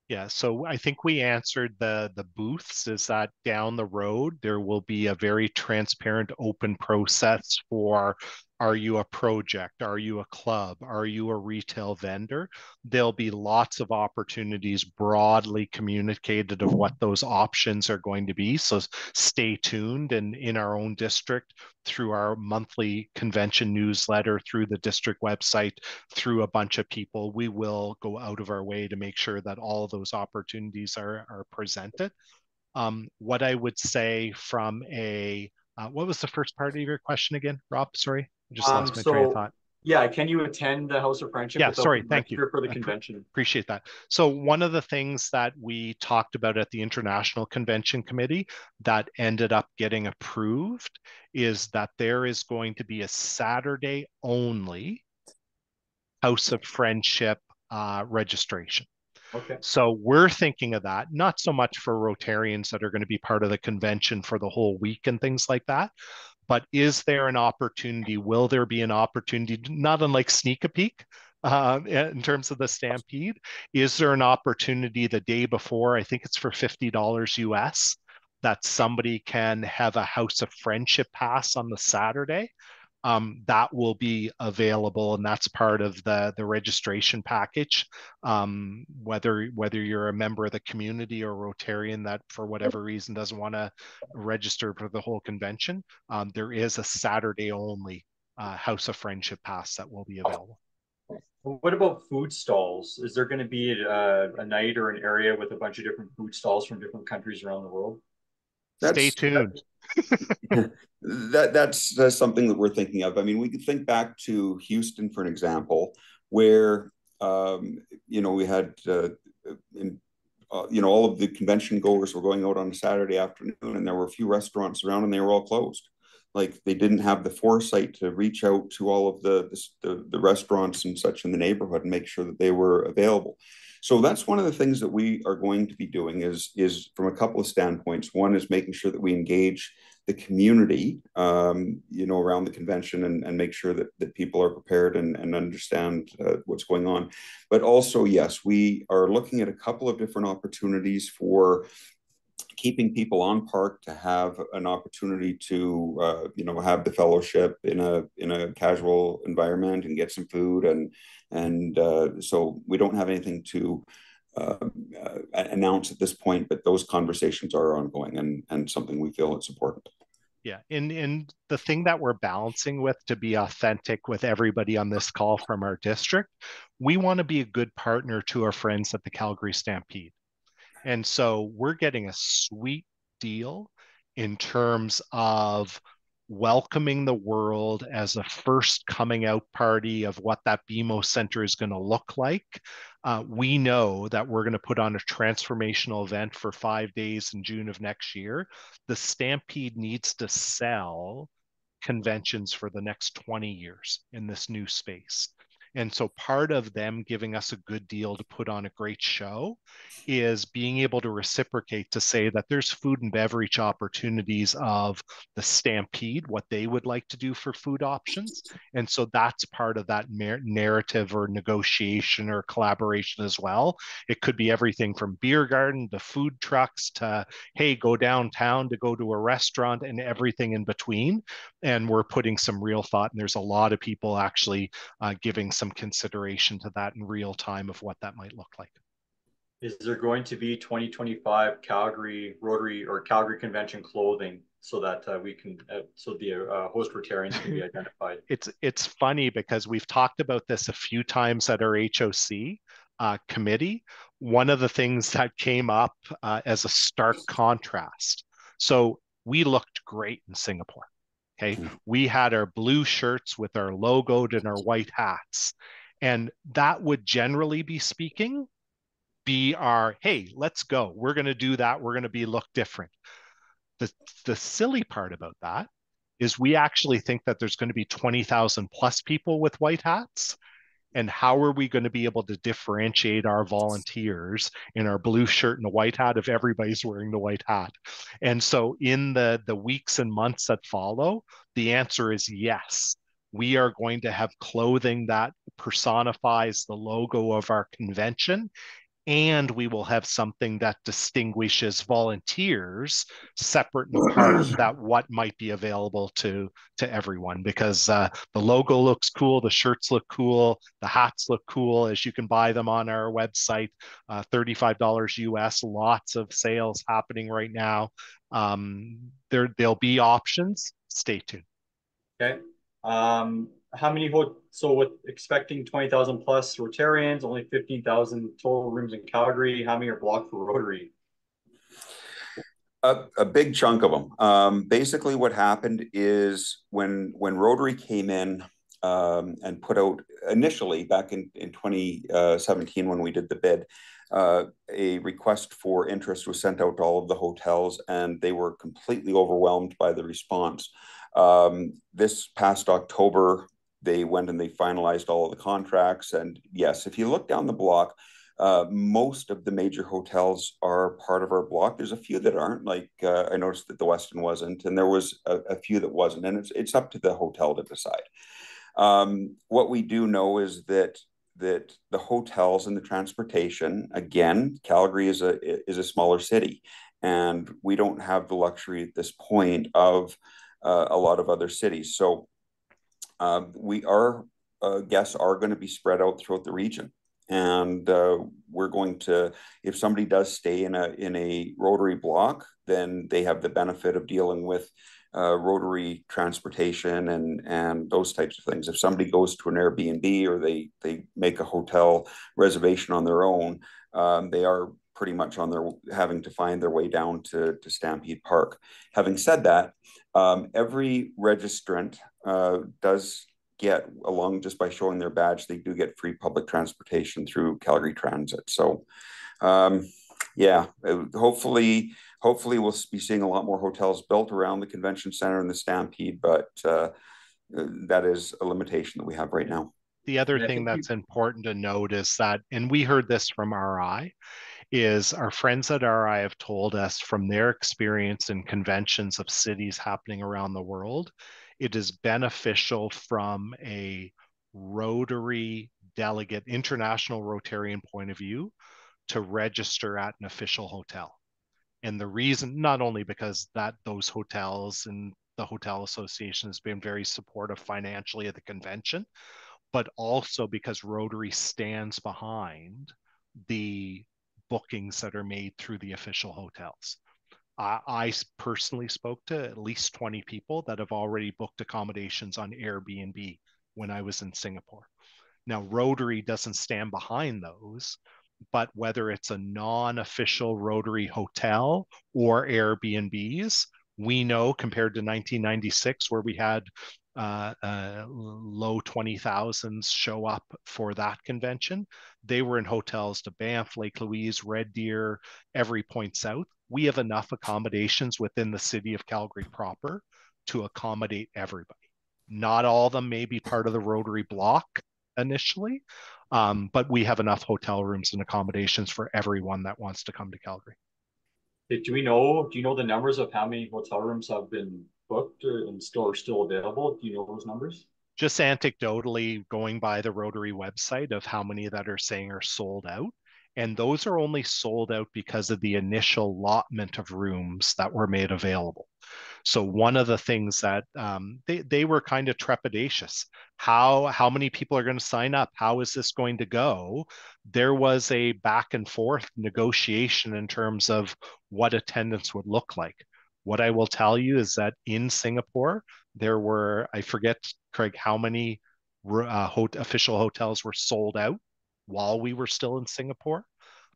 Yeah, so I think we answered the booths. Is that down the road there will be a very transparent, open process for, are you a project? Are you a club? Are you a retail vendor? There'll be lots of opportunities broadly communicated of what those options are going to be. So stay tuned, and in our own district, through our monthly convention newsletter, through the district website, through a bunch of people, we will go out of our way to make sure that all of those opportunities are presented. What I would say from a, what was the first part of your question again, Rob? Sorry, I just lost my train of thought. Yeah, can you attend the House of Friendship? Yeah, sorry, thank you for the convention. Appreciate that. So one of the things that we talked about at the International Convention Committee that ended up getting approved is that there is going to be a Saturday only House of Friendship registration. Okay. So we're thinking of that, not so much for Rotarians that are going to be part of the convention for the whole week and things like that, but is there an opportunity? Will there be an opportunity, not unlike sneak a peek in terms of the Stampede? Is there an opportunity the day before, I think it's for $50 US, that somebody can have a House of Friendship pass on the Saturday? That will be available, and that's part of the registration package. Whether you're a member of the community or Rotarian that for whatever reason doesn't want to register for the whole convention, there is a Saturday only House of Friendship pass that will be available. What about food stalls? Is there going to be a night or an area with a bunch of different food stalls from different countries around the world? Stay tuned. That's something that we're thinking of. I mean, we could think back to Houston, for an example, where we had all of the convention goers were going out on a Saturday afternoon, and there were a few restaurants around, and they were all closed. Like they didn't have the foresight to reach out to all of the restaurants and such in the neighborhood and make sure that they were available. So that's one of the things that we are going to be doing is from a couple of standpoints. One is making sure that we engage the community, around the convention and make sure that people are prepared and understand what's going on. But also, yes, we are looking at a couple of different opportunities for keeping people on park to have an opportunity to have the fellowship in a casual environment and get some food, and so we don't have anything to announce at this point, but those conversations are ongoing and something we feel it's important. Yeah, and the thing that we're balancing with, to be authentic with everybody on this call from our district, we want to be a good partner to our friends at the Calgary Stampede. And so we're getting a sweet deal in terms of welcoming the world as a first coming out party of what that BMO Center is going to look like. We know that we're going to put on a transformational event for 5 days in June of next year. The Stampede needs to sell conventions for the next 20 years in this new space. And so part of them giving us a good deal to put on a great show is being able to reciprocate to say that there's food and beverage opportunities of the Stampede, what they would like to do for food options. And so that's part of that narrative or negotiation or collaboration as well. It could be everything from beer garden to food trucks to, hey, go downtown to go to a restaurant and everything in between. And we're putting some real thought, and there's a lot of people actually giving some consideration to that in real time of what that might look like. Is there going to be 2025 Calgary Rotary or Calgary Convention clothing so that we can, so the host Rotarians can be identified? It's funny because we've talked about this a few times at our HOC committee. One of the things that came up as a stark contrast. So we looked great in Singapore. Okay, we had our blue shirts with our logo and our white hats, and that would generally be speaking be our, hey, let's go. We're going to do that. We're going to look different. The silly part about that is we actually think that there's going to be 20,000 plus people with white hats. And how are we going to be able to differentiate our volunteers in our blue shirt and a white hat if everybody's wearing the white hat? And so in the weeks and months that follow, the answer is yes. We are going to have clothing that personifies the logo of our convention, and we will have something that distinguishes volunteers separate and apart that what might be available to everyone, because the logo looks cool, the shirts look cool, the hats look cool, as you can buy them on our website, $35 US, lots of sales happening right now. There'll be options. Stay tuned. Okay. How many, so with expecting 20,000 plus Rotarians, only 15,000 total rooms in Calgary, how many are blocked for Rotary? A big chunk of them. Basically what happened is when Rotary came in and put out initially back in 2017 when we did the bid, a request for interest was sent out to all of the hotels, and they were completely overwhelmed by the response. This past October, they went and they finalized all of the contracts. And yes, if you look down the block, most of the major hotels are part of our block. There's a few that aren't, like I noticed that the Westin wasn't, and there was a few that wasn't, and it's up to the hotel to decide. What we do know is that the hotels and the transportation, again, Calgary is a smaller city, and we don't have the luxury at this point of a lot of other cities. So our guests are going to be spread out throughout the region. And we're going to, if somebody does stay in a Rotary block, then they have the benefit of dealing with Rotary transportation and those types of things. If somebody goes to an Airbnb or they make a hotel reservation on their own, they are pretty much having to find their way down to Stampede Park. Having said that, every registrant does get, along just by showing their badge, they do get free public transportation through Calgary Transit. So yeah, hopefully we'll be seeing a lot more hotels built around the convention center and the Stampede, but that is a limitation that we have right now. The other thing that's important to note is that, and we heard this from RI, is our friends at RI have told us from their experience in conventions of cities happening around the world, it is beneficial from a Rotary delegate, international Rotarian point of view, to register at an official hotel. And the reason, not only because those hotels and the Hotel Association has been very supportive financially of the convention, but also because Rotary stands behind the bookings that are made through the official hotels. I personally spoke to at least 20 people that have already booked accommodations on Airbnb when I was in Singapore. Now, Rotary doesn't stand behind those, but whether it's a non-official Rotary hotel or Airbnbs, we know compared to 1996, where we had low 20,000s show up for that convention, they were in hotels to Banff, Lake Louise, Red Deer, every point south. We have enough accommodations within the city of Calgary proper to accommodate everybody. Not all of them may be part of the Rotary block initially, but we have enough hotel rooms and accommodations for everyone that wants to come to Calgary. Do you know the numbers of how many hotel rooms have been booked and still available? Do you know those numbers? Just anecdotally going by the Rotary website of how many that are saying are sold out. And those are only sold out because of the initial allotment of rooms that were made available. So one of the things that they were kind of trepidatious. How many people are going to sign up? How is this going to go? There was a back and forth negotiation in terms of what attendance would look like. What I will tell you is that in Singapore, there were, I forget, Craig, how many official hotels were sold out while we were still in Singapore.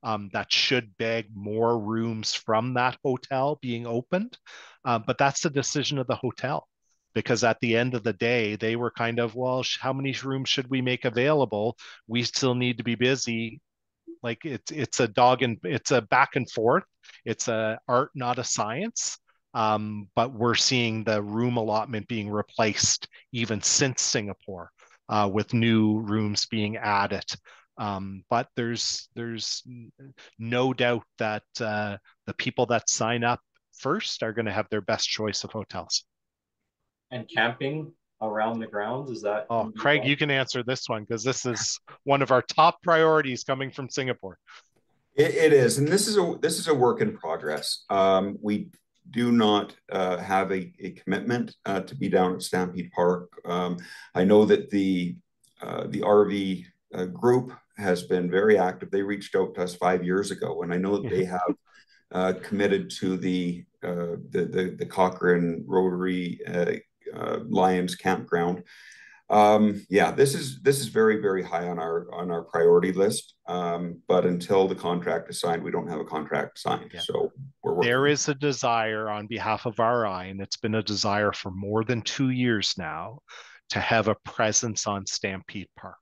That should beg more rooms from that hotel being opened. But that's the decision of the hotel, because at the end of the day, they were kind of, well, how many rooms should we make available? We still need to be busy. Like it's a back and forth. It's a art, not a science. But we're seeing the room allotment being replaced even since Singapore, with new rooms being added. But there's no doubt that the people that sign up first are going to have their best choice of hotels. And camping around the grounds, is that? Oh, Craig, you can answer this one because this is one of our top priorities coming from Singapore. It is, and this is a work in progress. We do not have a commitment to be down at Stampede Park. I know that the RV group has been very active. They reached out to us 5 years ago, and I know that they have committed to the Cochrane Rotary Lions campground. This is very, very high on our priority list. But until the contract is signed, we don't have a contract signed. Yeah. So we're working. There is a desire on behalf of RI, and it's been a desire for more than 2 years now, to have a presence on Stampede Park.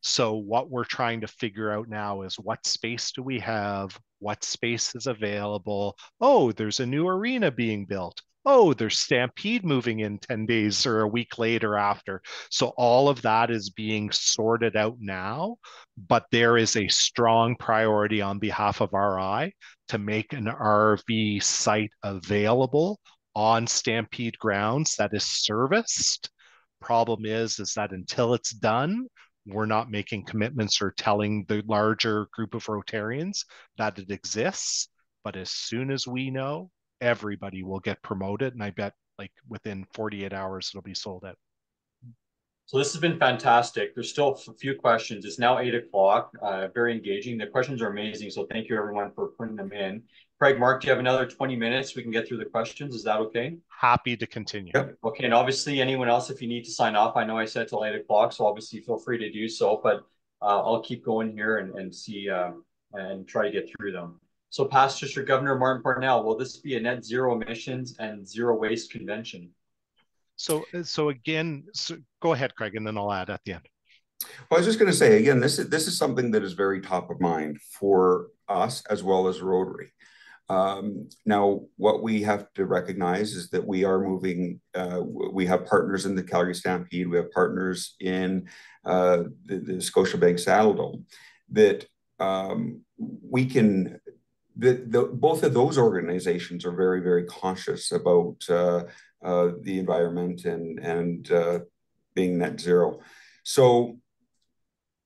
So what we're trying to figure out now is what space do we have? What space is available? Oh, there's a new arena being built. Oh, there's Stampede moving in 10 days or a week later after. So all of that is being sorted out now, but there is a strong priority on behalf of RI to make an RV site available on Stampede grounds that is serviced. Problem is that until it's done, we're not making commitments or telling the larger group of Rotarians that it exists. But as soon as we know, everybody will get promoted. And I bet like within 48 hours, it'll be sold out. So this has been fantastic. There's still a few questions. It's now 8 o'clock. Very engaging. The questions are amazing. So thank you everyone for putting them in. Craig, Mark, do you have another 20 minutes? We can get through the questions. Is that okay? Happy to continue. Yep. Okay. And obviously anyone else, if you need to sign off, I know I said till 8 o'clock, so obviously feel free to do so, but I'll keep going here and see and try to get through them. So past District Governor Martin Parnell, will this be a net zero emissions and zero waste convention? So again, go ahead, Craig, and then I'll add at the end. Well, I was just going to say, again, this is something that is very top of mind for us as well as Rotary. Now, what we have to recognize is that we are moving, we have partners in the Calgary Stampede, we have partners in the Scotiabank Saddle Dome, that we can, both of those organizations are very, very conscious about the environment and being net zero. So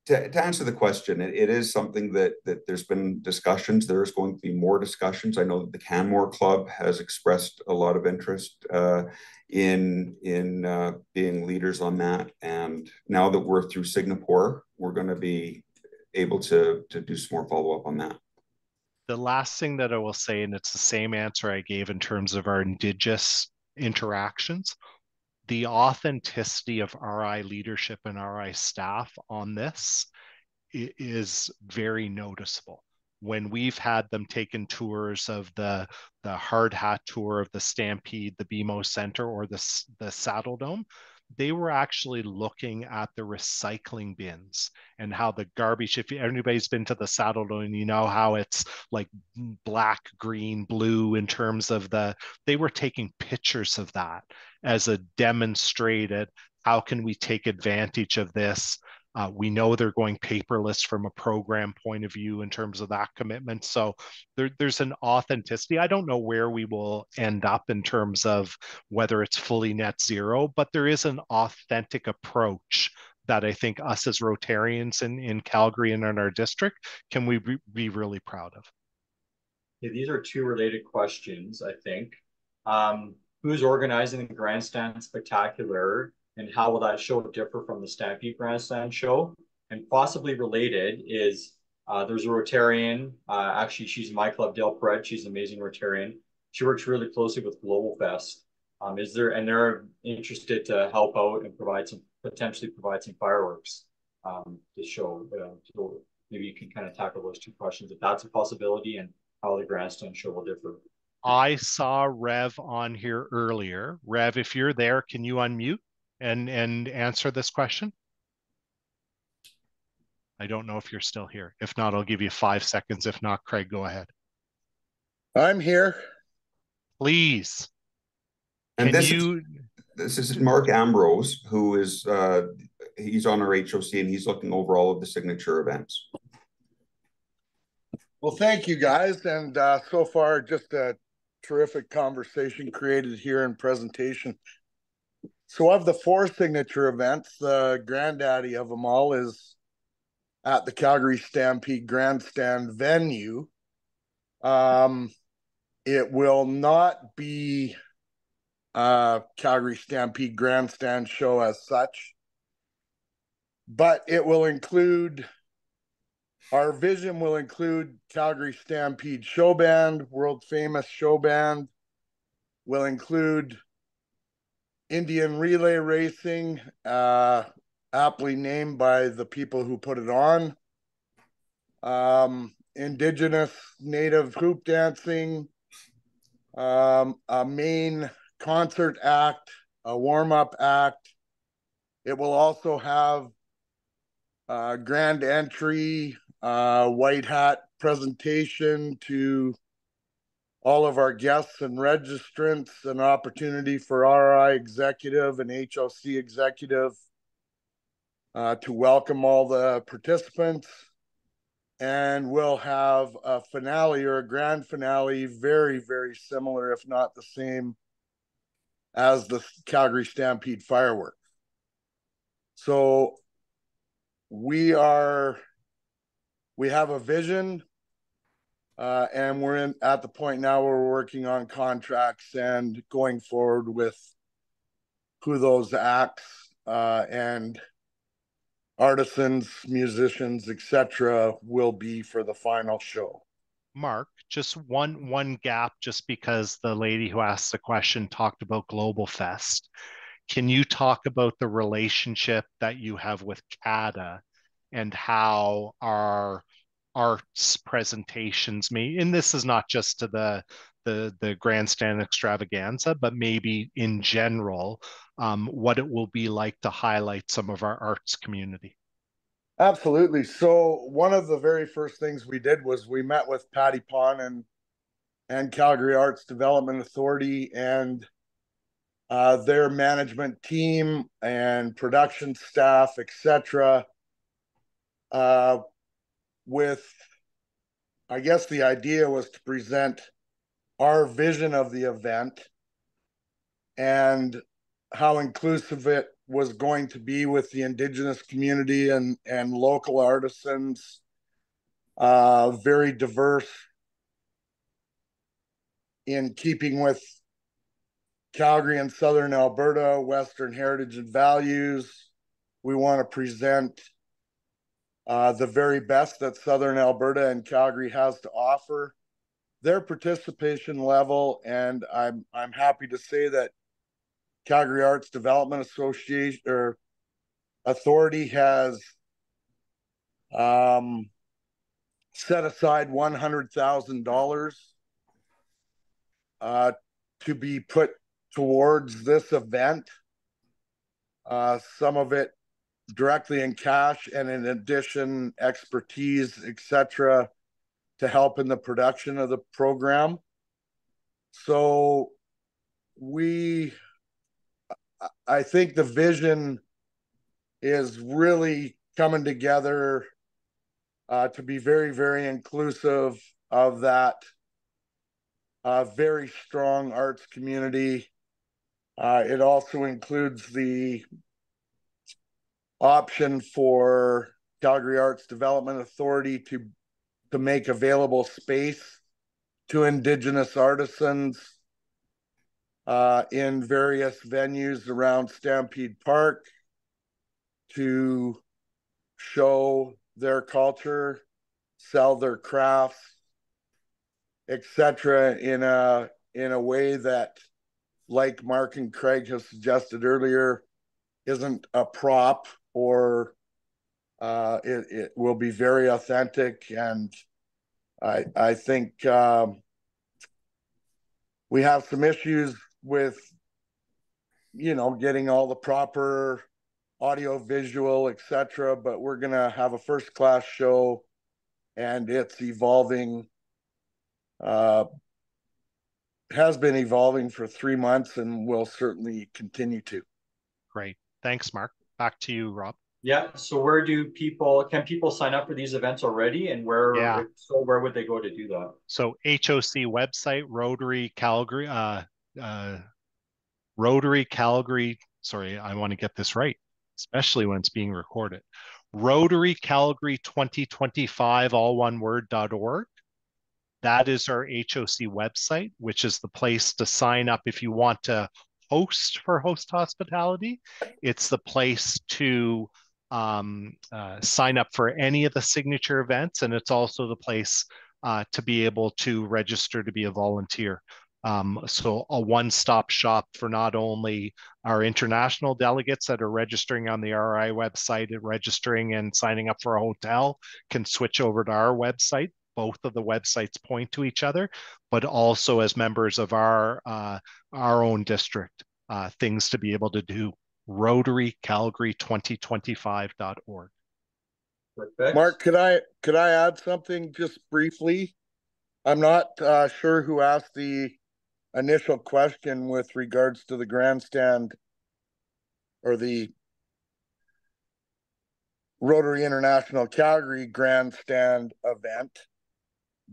to answer the question, it is something that there's been discussions. There's going to be more discussions. I know that the Canmore Club has expressed a lot of interest in being leaders on that. And now that we're through Singapore, we're going to be able to do some more follow-up on that. The last thing that I will say, and it's the same answer I gave in terms of our Indigenous interactions, the authenticity of RI leadership and RI staff on this is very noticeable. When we've had them taking tours of the hard hat tour of the Stampede, the BMO Center, or the Saddle Dome, they were actually looking at the recycling bins and how the garbage, if anybody's been to the Saddle Dome, you know how it's like black, green, blue in terms of they were taking pictures of that as a demonstrated, how can we take advantage of this? We know they're going paperless from a program point of view in terms of that commitment. So there's an authenticity. I don't know where we will end up in terms of whether it's fully net zero, but there is an authentic approach that I think us as Rotarians in Calgary and in our district can we be really proud of. Yeah, these are two related questions, I think. Who's organizing the Grandstand Spectacular, and how will that show differ from the Stampede Grandstand show? And possibly related is there's a Rotarian, actually she's in my club, Dale Perret, she's an amazing Rotarian. She works really closely with Global Fest. And they're interested to help out and potentially provide some fireworks to show. So maybe you can kind of tackle those two questions if that's a possibility, and how the grandstand show will differ. I saw Rev on here earlier. Rev, if you're there, can you unmute and answer this question? I don't know if you're still here. If not, I'll give you 5 seconds. If not, Craig, go ahead. I'm here. Please. And this is Mark Ambrose, who is he's on our HOC, and he's looking over all of the signature events. Well, thank you guys. And so far, just a terrific conversation created here in presentation. So of the 4 signature events, the granddaddy of them all is at the Calgary Stampede Grandstand venue. It will not be a Calgary Stampede Grandstand show as such, but it will include, our vision will include Calgary Stampede Show Band, world famous show band, will include Indian relay racing, aptly named by the people who put it on, Indigenous native hoop dancing, a main concert act, a warm-up act. It will also have grand entry, white hat presentation to all of our guests and registrants, an opportunity for RI executive and HOC executive to welcome all the participants. And we'll have a finale or a grand finale, very, very similar, if not the same, as the Calgary Stampede fireworks. So we have a vision, and we're at the point now where we're working on contracts and going forward with who those acts and artisans, musicians, etc. will be for the final show. Mark, just one gap, just because the lady who asked the question talked about Global Fest. Can you talk about the relationship that you have with CADA and how our arts presentations may, and this is not just to the grandstand extravaganza, but maybe in general, what it will be like to highlight some of our arts community? Absolutely. So one of the very first things we did was we met with Patty Pon and Calgary Arts Development Authority and their management team and production staff, etc. With, I guess the idea was to present our vision of the event and how inclusive it was going to be with the Indigenous community and local artisans, very diverse, in keeping with Calgary and Southern Alberta, Western heritage and values. We want to present the very best that Southern Alberta and Calgary has to offer. Their participation level, and I'm happy to say that Calgary Arts Development Association or Authority has set aside $100,000 to be put towards this event. some of it directly in cash, and in addition, expertise, etc., to help in the production of the program. So I think the vision is really coming together to be very, very inclusive of that very strong arts community. It also includes the option for Calgary Arts Development Authority to make available space to Indigenous artisans in various venues around Stampede Park to show their culture, sell their crafts, etc., in a way that, like Mark and Craig have suggested earlier, isn't a prop, or it will be very authentic. And I think we have some issues with, getting all the proper audio, visual, etc., but we're going to have a first-class show, and it's evolving, has been evolving for 3 months and will certainly continue to. Great. Thanks, Mark. Back to you, Rob. Yeah. So can people sign up for these events already, and where would they go to do that? So HOC website, Rotary Calgary, sorry, I want to get this right, especially when it's being recorded. Rotary Calgary 2025, all one word.org. That is our HOC website, which is the place to sign up if you want to host for Host Hospitality. It's the place to sign up for any of the signature events, and it's also the place to be able to register to be a volunteer. So a one-stop shop for not only our international delegates that are registering on the RI website and registering and signing up for a hotel can switch over to our website. Both of the websites point to each other, but also as members of our own district, things to be able to do. RotaryCalgary2025.org. Perfect. Mark, could I add something just briefly? I'm not sure who asked the initial question with regards to the grandstand or the Rotary International Calgary grandstand event.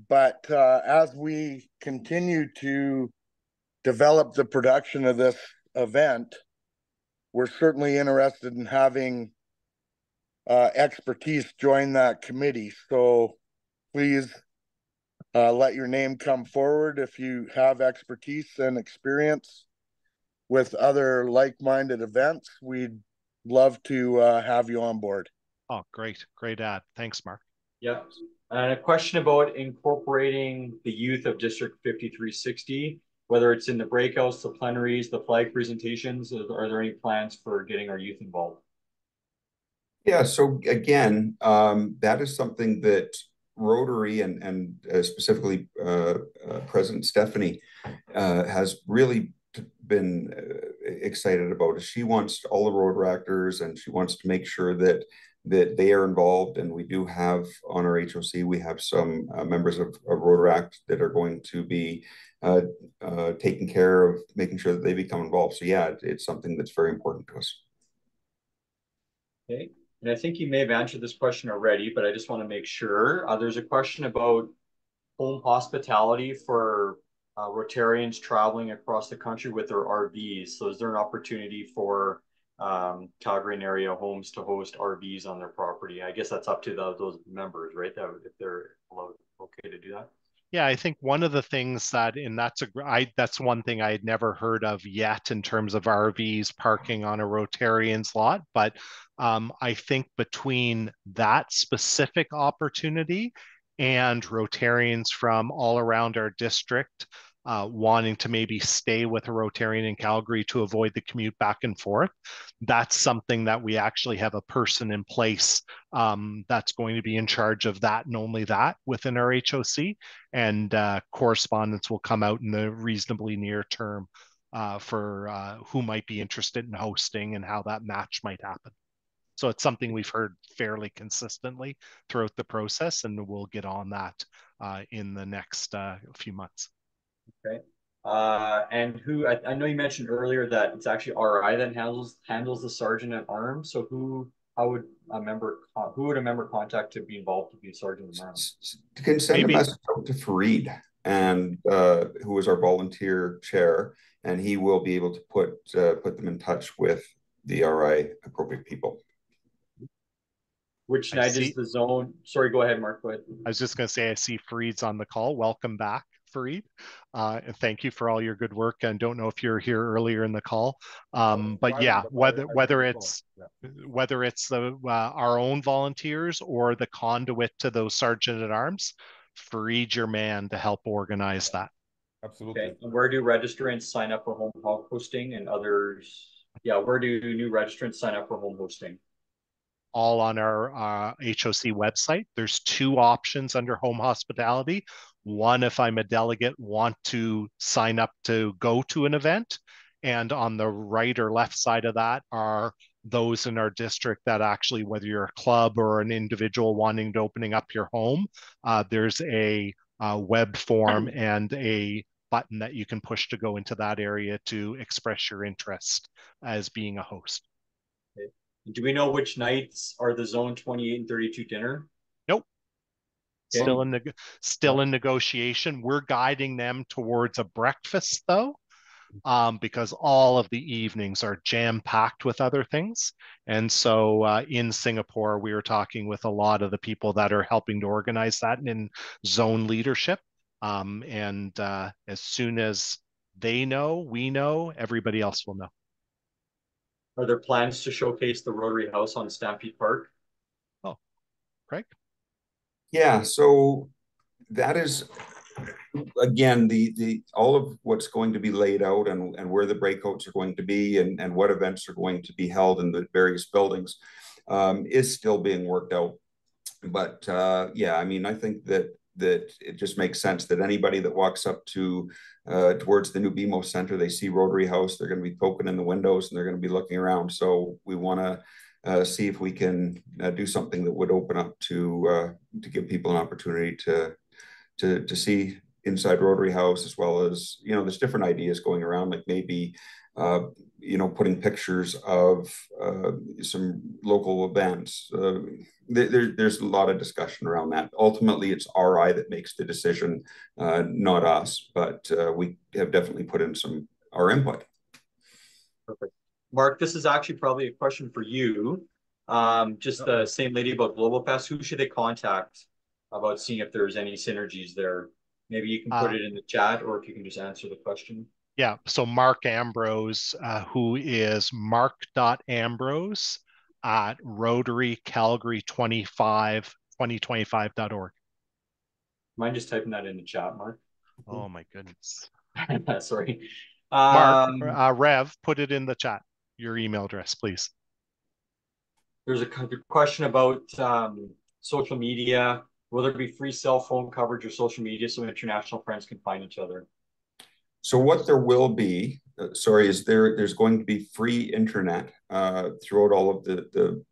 But as we continue to develop the production of this event, we're certainly interested in having expertise join that committee. So please let your name come forward if you have expertise and experience with other like-minded events. We'd love to have you on board. Oh, great. Great ad. Thanks, Mark. Yeah. And a question about incorporating the youth of District 5360, whether it's in the breakouts, the plenaries, the flag presentations. Are there any plans for getting our youth involved? Yeah, so again, that is something that Rotary and specifically President Stephanie has really been excited about. She wants all the Rotaractors, and she wants to make sure that they are involved. And we do have on our HOC, we have some members of Rotaract that are going to be taking care of making sure that they become involved. So yeah, it's something that's very important to us. Okay. And I think you may have answered this question already, but I just want to make sure. There's a question about home hospitality for Rotarians traveling across the country with their RVs. So is there an opportunity for Calgary and area homes to host RVs on their property? I guess that's up to those members, right? That if they're okay to do that. Yeah, I think one of the things that's one thing I had never heard of yet in terms of RVs parking on a Rotarian's lot. But I think between that specific opportunity and Rotarians from all around our district wanting to maybe stay with a Rotarian in Calgary to avoid the commute back and forth, that's something that we actually have a person in place that's going to be in charge of that and only that within our HOC, and correspondence will come out in the reasonably near term for who might be interested in hosting and how that match might happen. So it's something we've heard fairly consistently throughout the process, and we'll get on that in the next few months. Okay. And I know you mentioned earlier that it's actually RI that handles the sergeant at arms. So who would a member contact to be involved to be a sergeant at arms? You can send a message out to Fareed, and who is our volunteer chair, and he will be able to put them in touch with the RI appropriate people. Which night is the zone? Sorry, go ahead, Mark. Go ahead. I was just going to say, I see Fareed's on the call. Welcome back, Fareed. And thank you for all your good work. And don't know if you're here earlier in the call. But yeah, whether it's our own volunteers or the conduit to those sergeant at arms, Fareed's your man to help organize that. Absolutely. Okay. And where do registrants sign up for home hosting and others? Yeah, where do new registrants sign up for home hosting? All on our HOC website. There's two options under home hospitality. One, if I'm a delegate, want to sign up to go to an event. And on the right or left side of that are those in our district that actually, whether you're a club or an individual wanting to opening up your home, there's a web form and a button that you can push to go into that area to express your interest as being a host. Okay. Do we know which nights are the zone 28 and 32 dinner? Nope. Okay. Still in negotiation. We're guiding them towards a breakfast though, because all of the evenings are jam-packed with other things. And so in Singapore, we were talking with a lot of the people that are helping to organize that in zone leadership. And as soon as they know, we know, everybody else will know. Are there plans to showcase the Rotary House on Stampede Park? Oh, Craig? Yeah, so that is, again, the all of what's going to be laid out and where the breakouts are going to be and what events are going to be held in the various buildings is still being worked out. But yeah, I mean, I think that it just makes sense that anybody that walks up to towards the new BMO Center, they see Rotary House, they're going to be poking in the windows and they're going to be looking around. So we want to see if we can do something that would open up to give people an opportunity to see inside Rotary House, as well as, you know, there's different ideas going around, like maybe you know, putting pictures of some local events. There's a lot of discussion around that. Ultimately, it's RI that makes the decision, not us, but we have definitely put in our input. Perfect. Mark, this is actually probably a question for you. Just the same lady about Global Pass. Who should they contact about seeing if there's any synergies there? Maybe you can put it in the chat, or if you can just answer the question. Yeah, so Mark Ambrose, who is mark.ambrose at Rotary Calgary 2025.org. Mind just typing that in the chat, Mark? Oh my goodness. Sorry. Mark, Rev, put it in the chat, your email address, please. There's a question about social media. Will there be free cell phone coverage or social media so international friends can find each other? So what there will be, is there's going to be free internet throughout all of the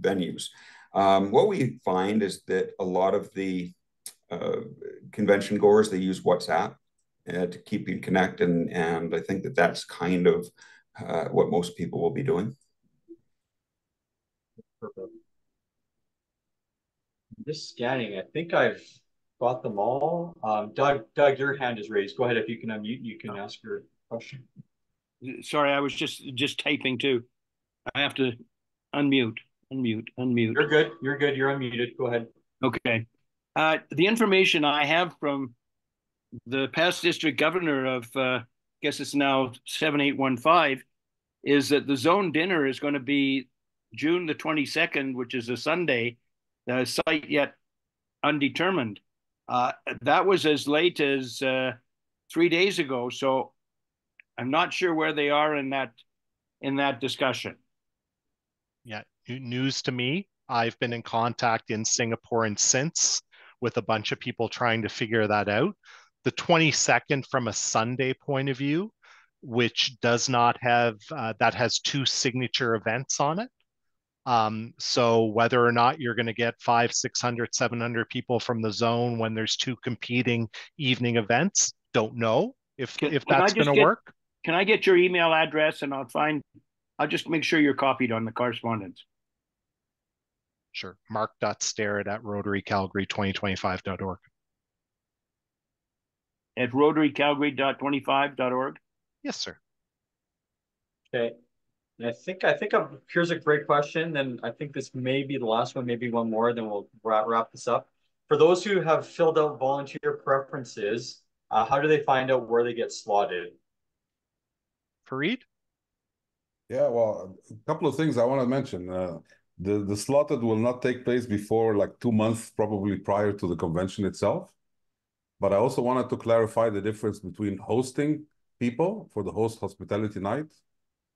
venues. What we find is that a lot of the convention goers, they use WhatsApp to keep you connected, and I think that that's kind of what most people will be doing. Perfect. I'm just scanning. I think I've got them all. Doug, your hand is raised. Go ahead. If you can unmute, you can ask your question. Sorry, I was just typing too. I have to unmute. You're good. You're good. You're unmuted. Go ahead. Okay. The information I have from the past district governor of, I guess it's now 7815, is that the zone dinner is going to be June the 22nd, which is a Sunday. The site yet undetermined. That was as late as 3 days ago, so I'm not sure where they are in that discussion. Yeah, news to me. I've been in contact in Singapore and since with a bunch of people trying to figure that out. The 22nd from a Sunday point of view which does not have, that has 2 signature events on it. So whether or not you're going to get 500, 600, 700 people from the zone when there's 2 competing evening events, don't know if that's going to work. Can I get your email address and I'll just make sure you're copied on the correspondence. Sure. mark.starrett@rotarycalgary2025.org. At rotarycalgary.25.org? Yes, sir. Okay. And I think here's a great question. Then I think this may be the last one, maybe one more, then we'll wrap this up. For those who have filled out volunteer preferences, how do they find out where they get slotted? Fareed? Yeah, well, a couple of things I want to mention. The slotted will not take place before like 2 months, probably prior to the convention itself. But I also wanted to clarify the difference between hosting people for the host hospitality night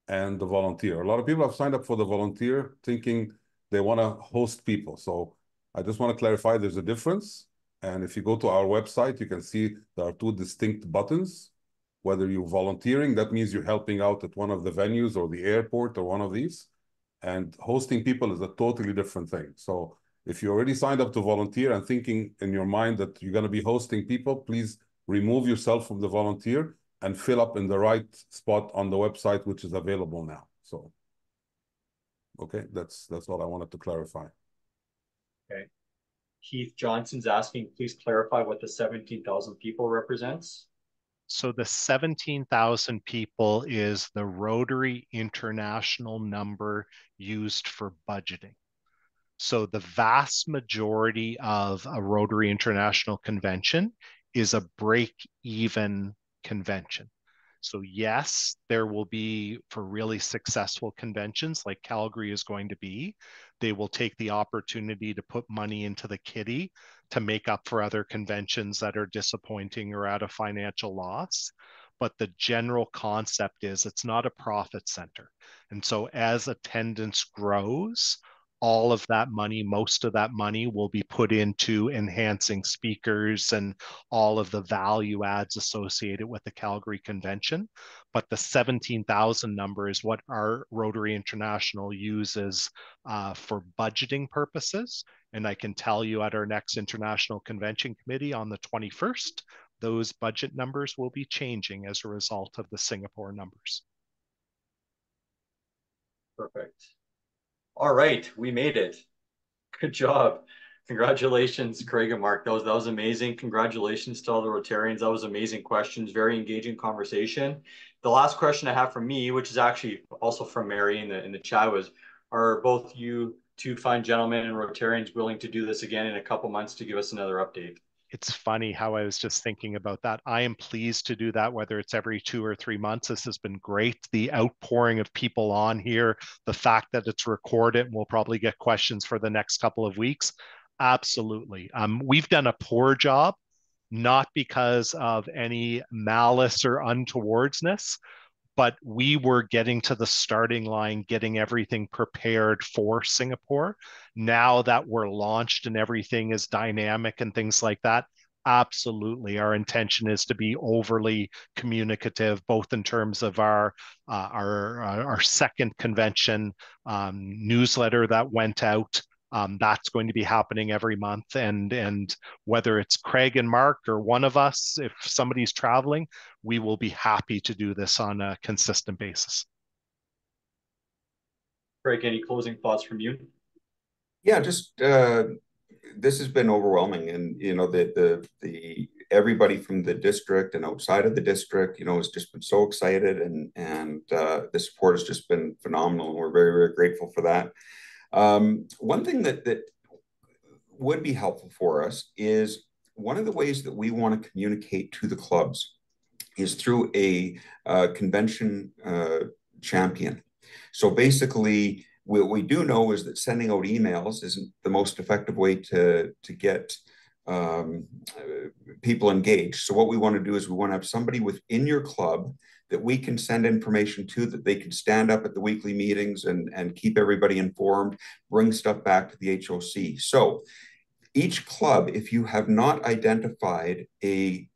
and the volunteer. A lot of people have signed up for the volunteer thinking they want to host people. So I just want to clarify there's a difference. And if you go to our website, you can see there are 2 distinct buttons. Whether you're volunteering, that means you're helping out at one of the venues or the airport or one of these. And hosting people is a totally different thing. So if you already signed up to volunteer and thinking in your mind that you're going to be hosting people, please remove yourself from the volunteer and fill up in the right spot on the website, which is available now. So, okay, that's all I wanted to clarify. Okay. Keith Johnson's asking, please clarify what the 17,000 people represents. So the 17,000 people is the Rotary International number used for budgeting. So the vast majority of a Rotary International convention is a break-even convention. So yes, there will be, for really successful conventions like Calgary is going to be, they will take the opportunity to put money into the kitty to make up for other conventions that are disappointing or at a financial loss. But the general concept is it's not a profit center. And so as attendance grows, all of that money, most of that money will be put into enhancing speakers and all of the value adds associated with the Calgary Convention. But the 17,000 number is what our Rotary International uses for budgeting purposes. And I can tell you at our next International Convention Committee on the 21st, those budget numbers will be changing as a result of the Singapore numbers. Perfect. All right, we made it. Good job. Congratulations, Craig and Mark. That was amazing. Congratulations to all the Rotarians. That was amazing questions, very engaging conversation. The last question I have from me, which is actually also from Mary in the chat, was, are both you 2 fine gentlemen and Rotarians willing to do this again in a couple months to give us another update? It's funny how I was just thinking about that. I am pleased to do that, whether it's every 2 or 3 months. This has been great. The outpouring of people on here, the fact that it's recorded, and we'll probably get questions for the next couple of weeks. Absolutely. We've done a poor job, not because of any malice or untowardness, but we were getting to the starting line, getting everything prepared for Singapore. Now that we're launched and everything is dynamic and things like that, absolutely. Our intention is to be overly communicative, both in terms of our second convention newsletter that went out. That's going to be happening every month. And whether it's Craig and Mark or one of us, if somebody's traveling, we will be happy to do this on a consistent basis. Craig, any closing thoughts from you? Yeah, just this has been overwhelming, and the everybody from the district and outside of the district, has just been so excited, and the support has just been phenomenal, and we're very, very grateful for that. One thing that would be helpful for us is one of the ways that we want to communicate to the clubs is through a convention champion. So basically, what we do know is that sending out emails isn't the most effective way to get people engaged. So what we want to do is we want to have somebody within your club that we can send information to, that they can stand up at the weekly meetings and keep everybody informed, bring stuff back to the HOC. So each club, if you have not identified a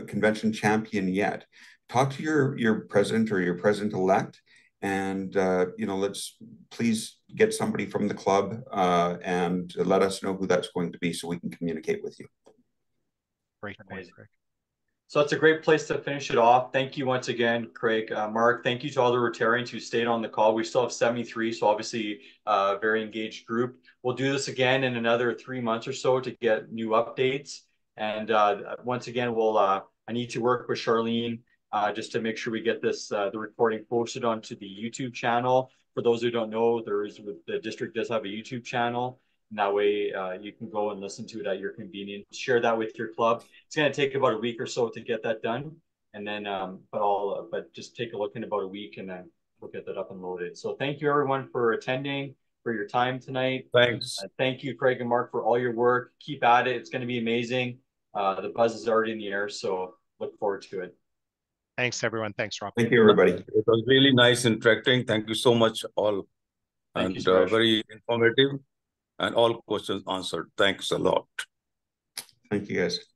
convention champion yet, talk to your president or your president-elect, and let's please get somebody from the club and let us know who that's going to be so we can communicate with you. Great point, Craig. So it's a great place to finish it off. Thank you once again, Craig. Mark, thank you to all the Rotarians who stayed on the call. We still have 73, so obviously a very engaged group. We'll do this again in another 3 months or so to get new updates. And once again, I need to work with Charlene just to make sure we get this the recording posted onto the YouTube channel. For those who don't know, the district does have a YouTube channel. And that way you can go and listen to it at your convenience. Share that with your club. It's going to take about a week or so to get that done. And then, but just take a look in about a week and then we'll get that up and loaded. So thank you everyone for attending, for your time tonight. Thanks. Thank you, Craig and Mark, for all your work. Keep at it. It's going to be amazing. The buzz is already in the air, so look forward to it. Thanks, everyone. Thanks, Rob. Thank you, everybody. It was really nice interacting. Thank you so much, all. Thank and you, very informative and all questions answered. Thanks a lot. Thank you, guys.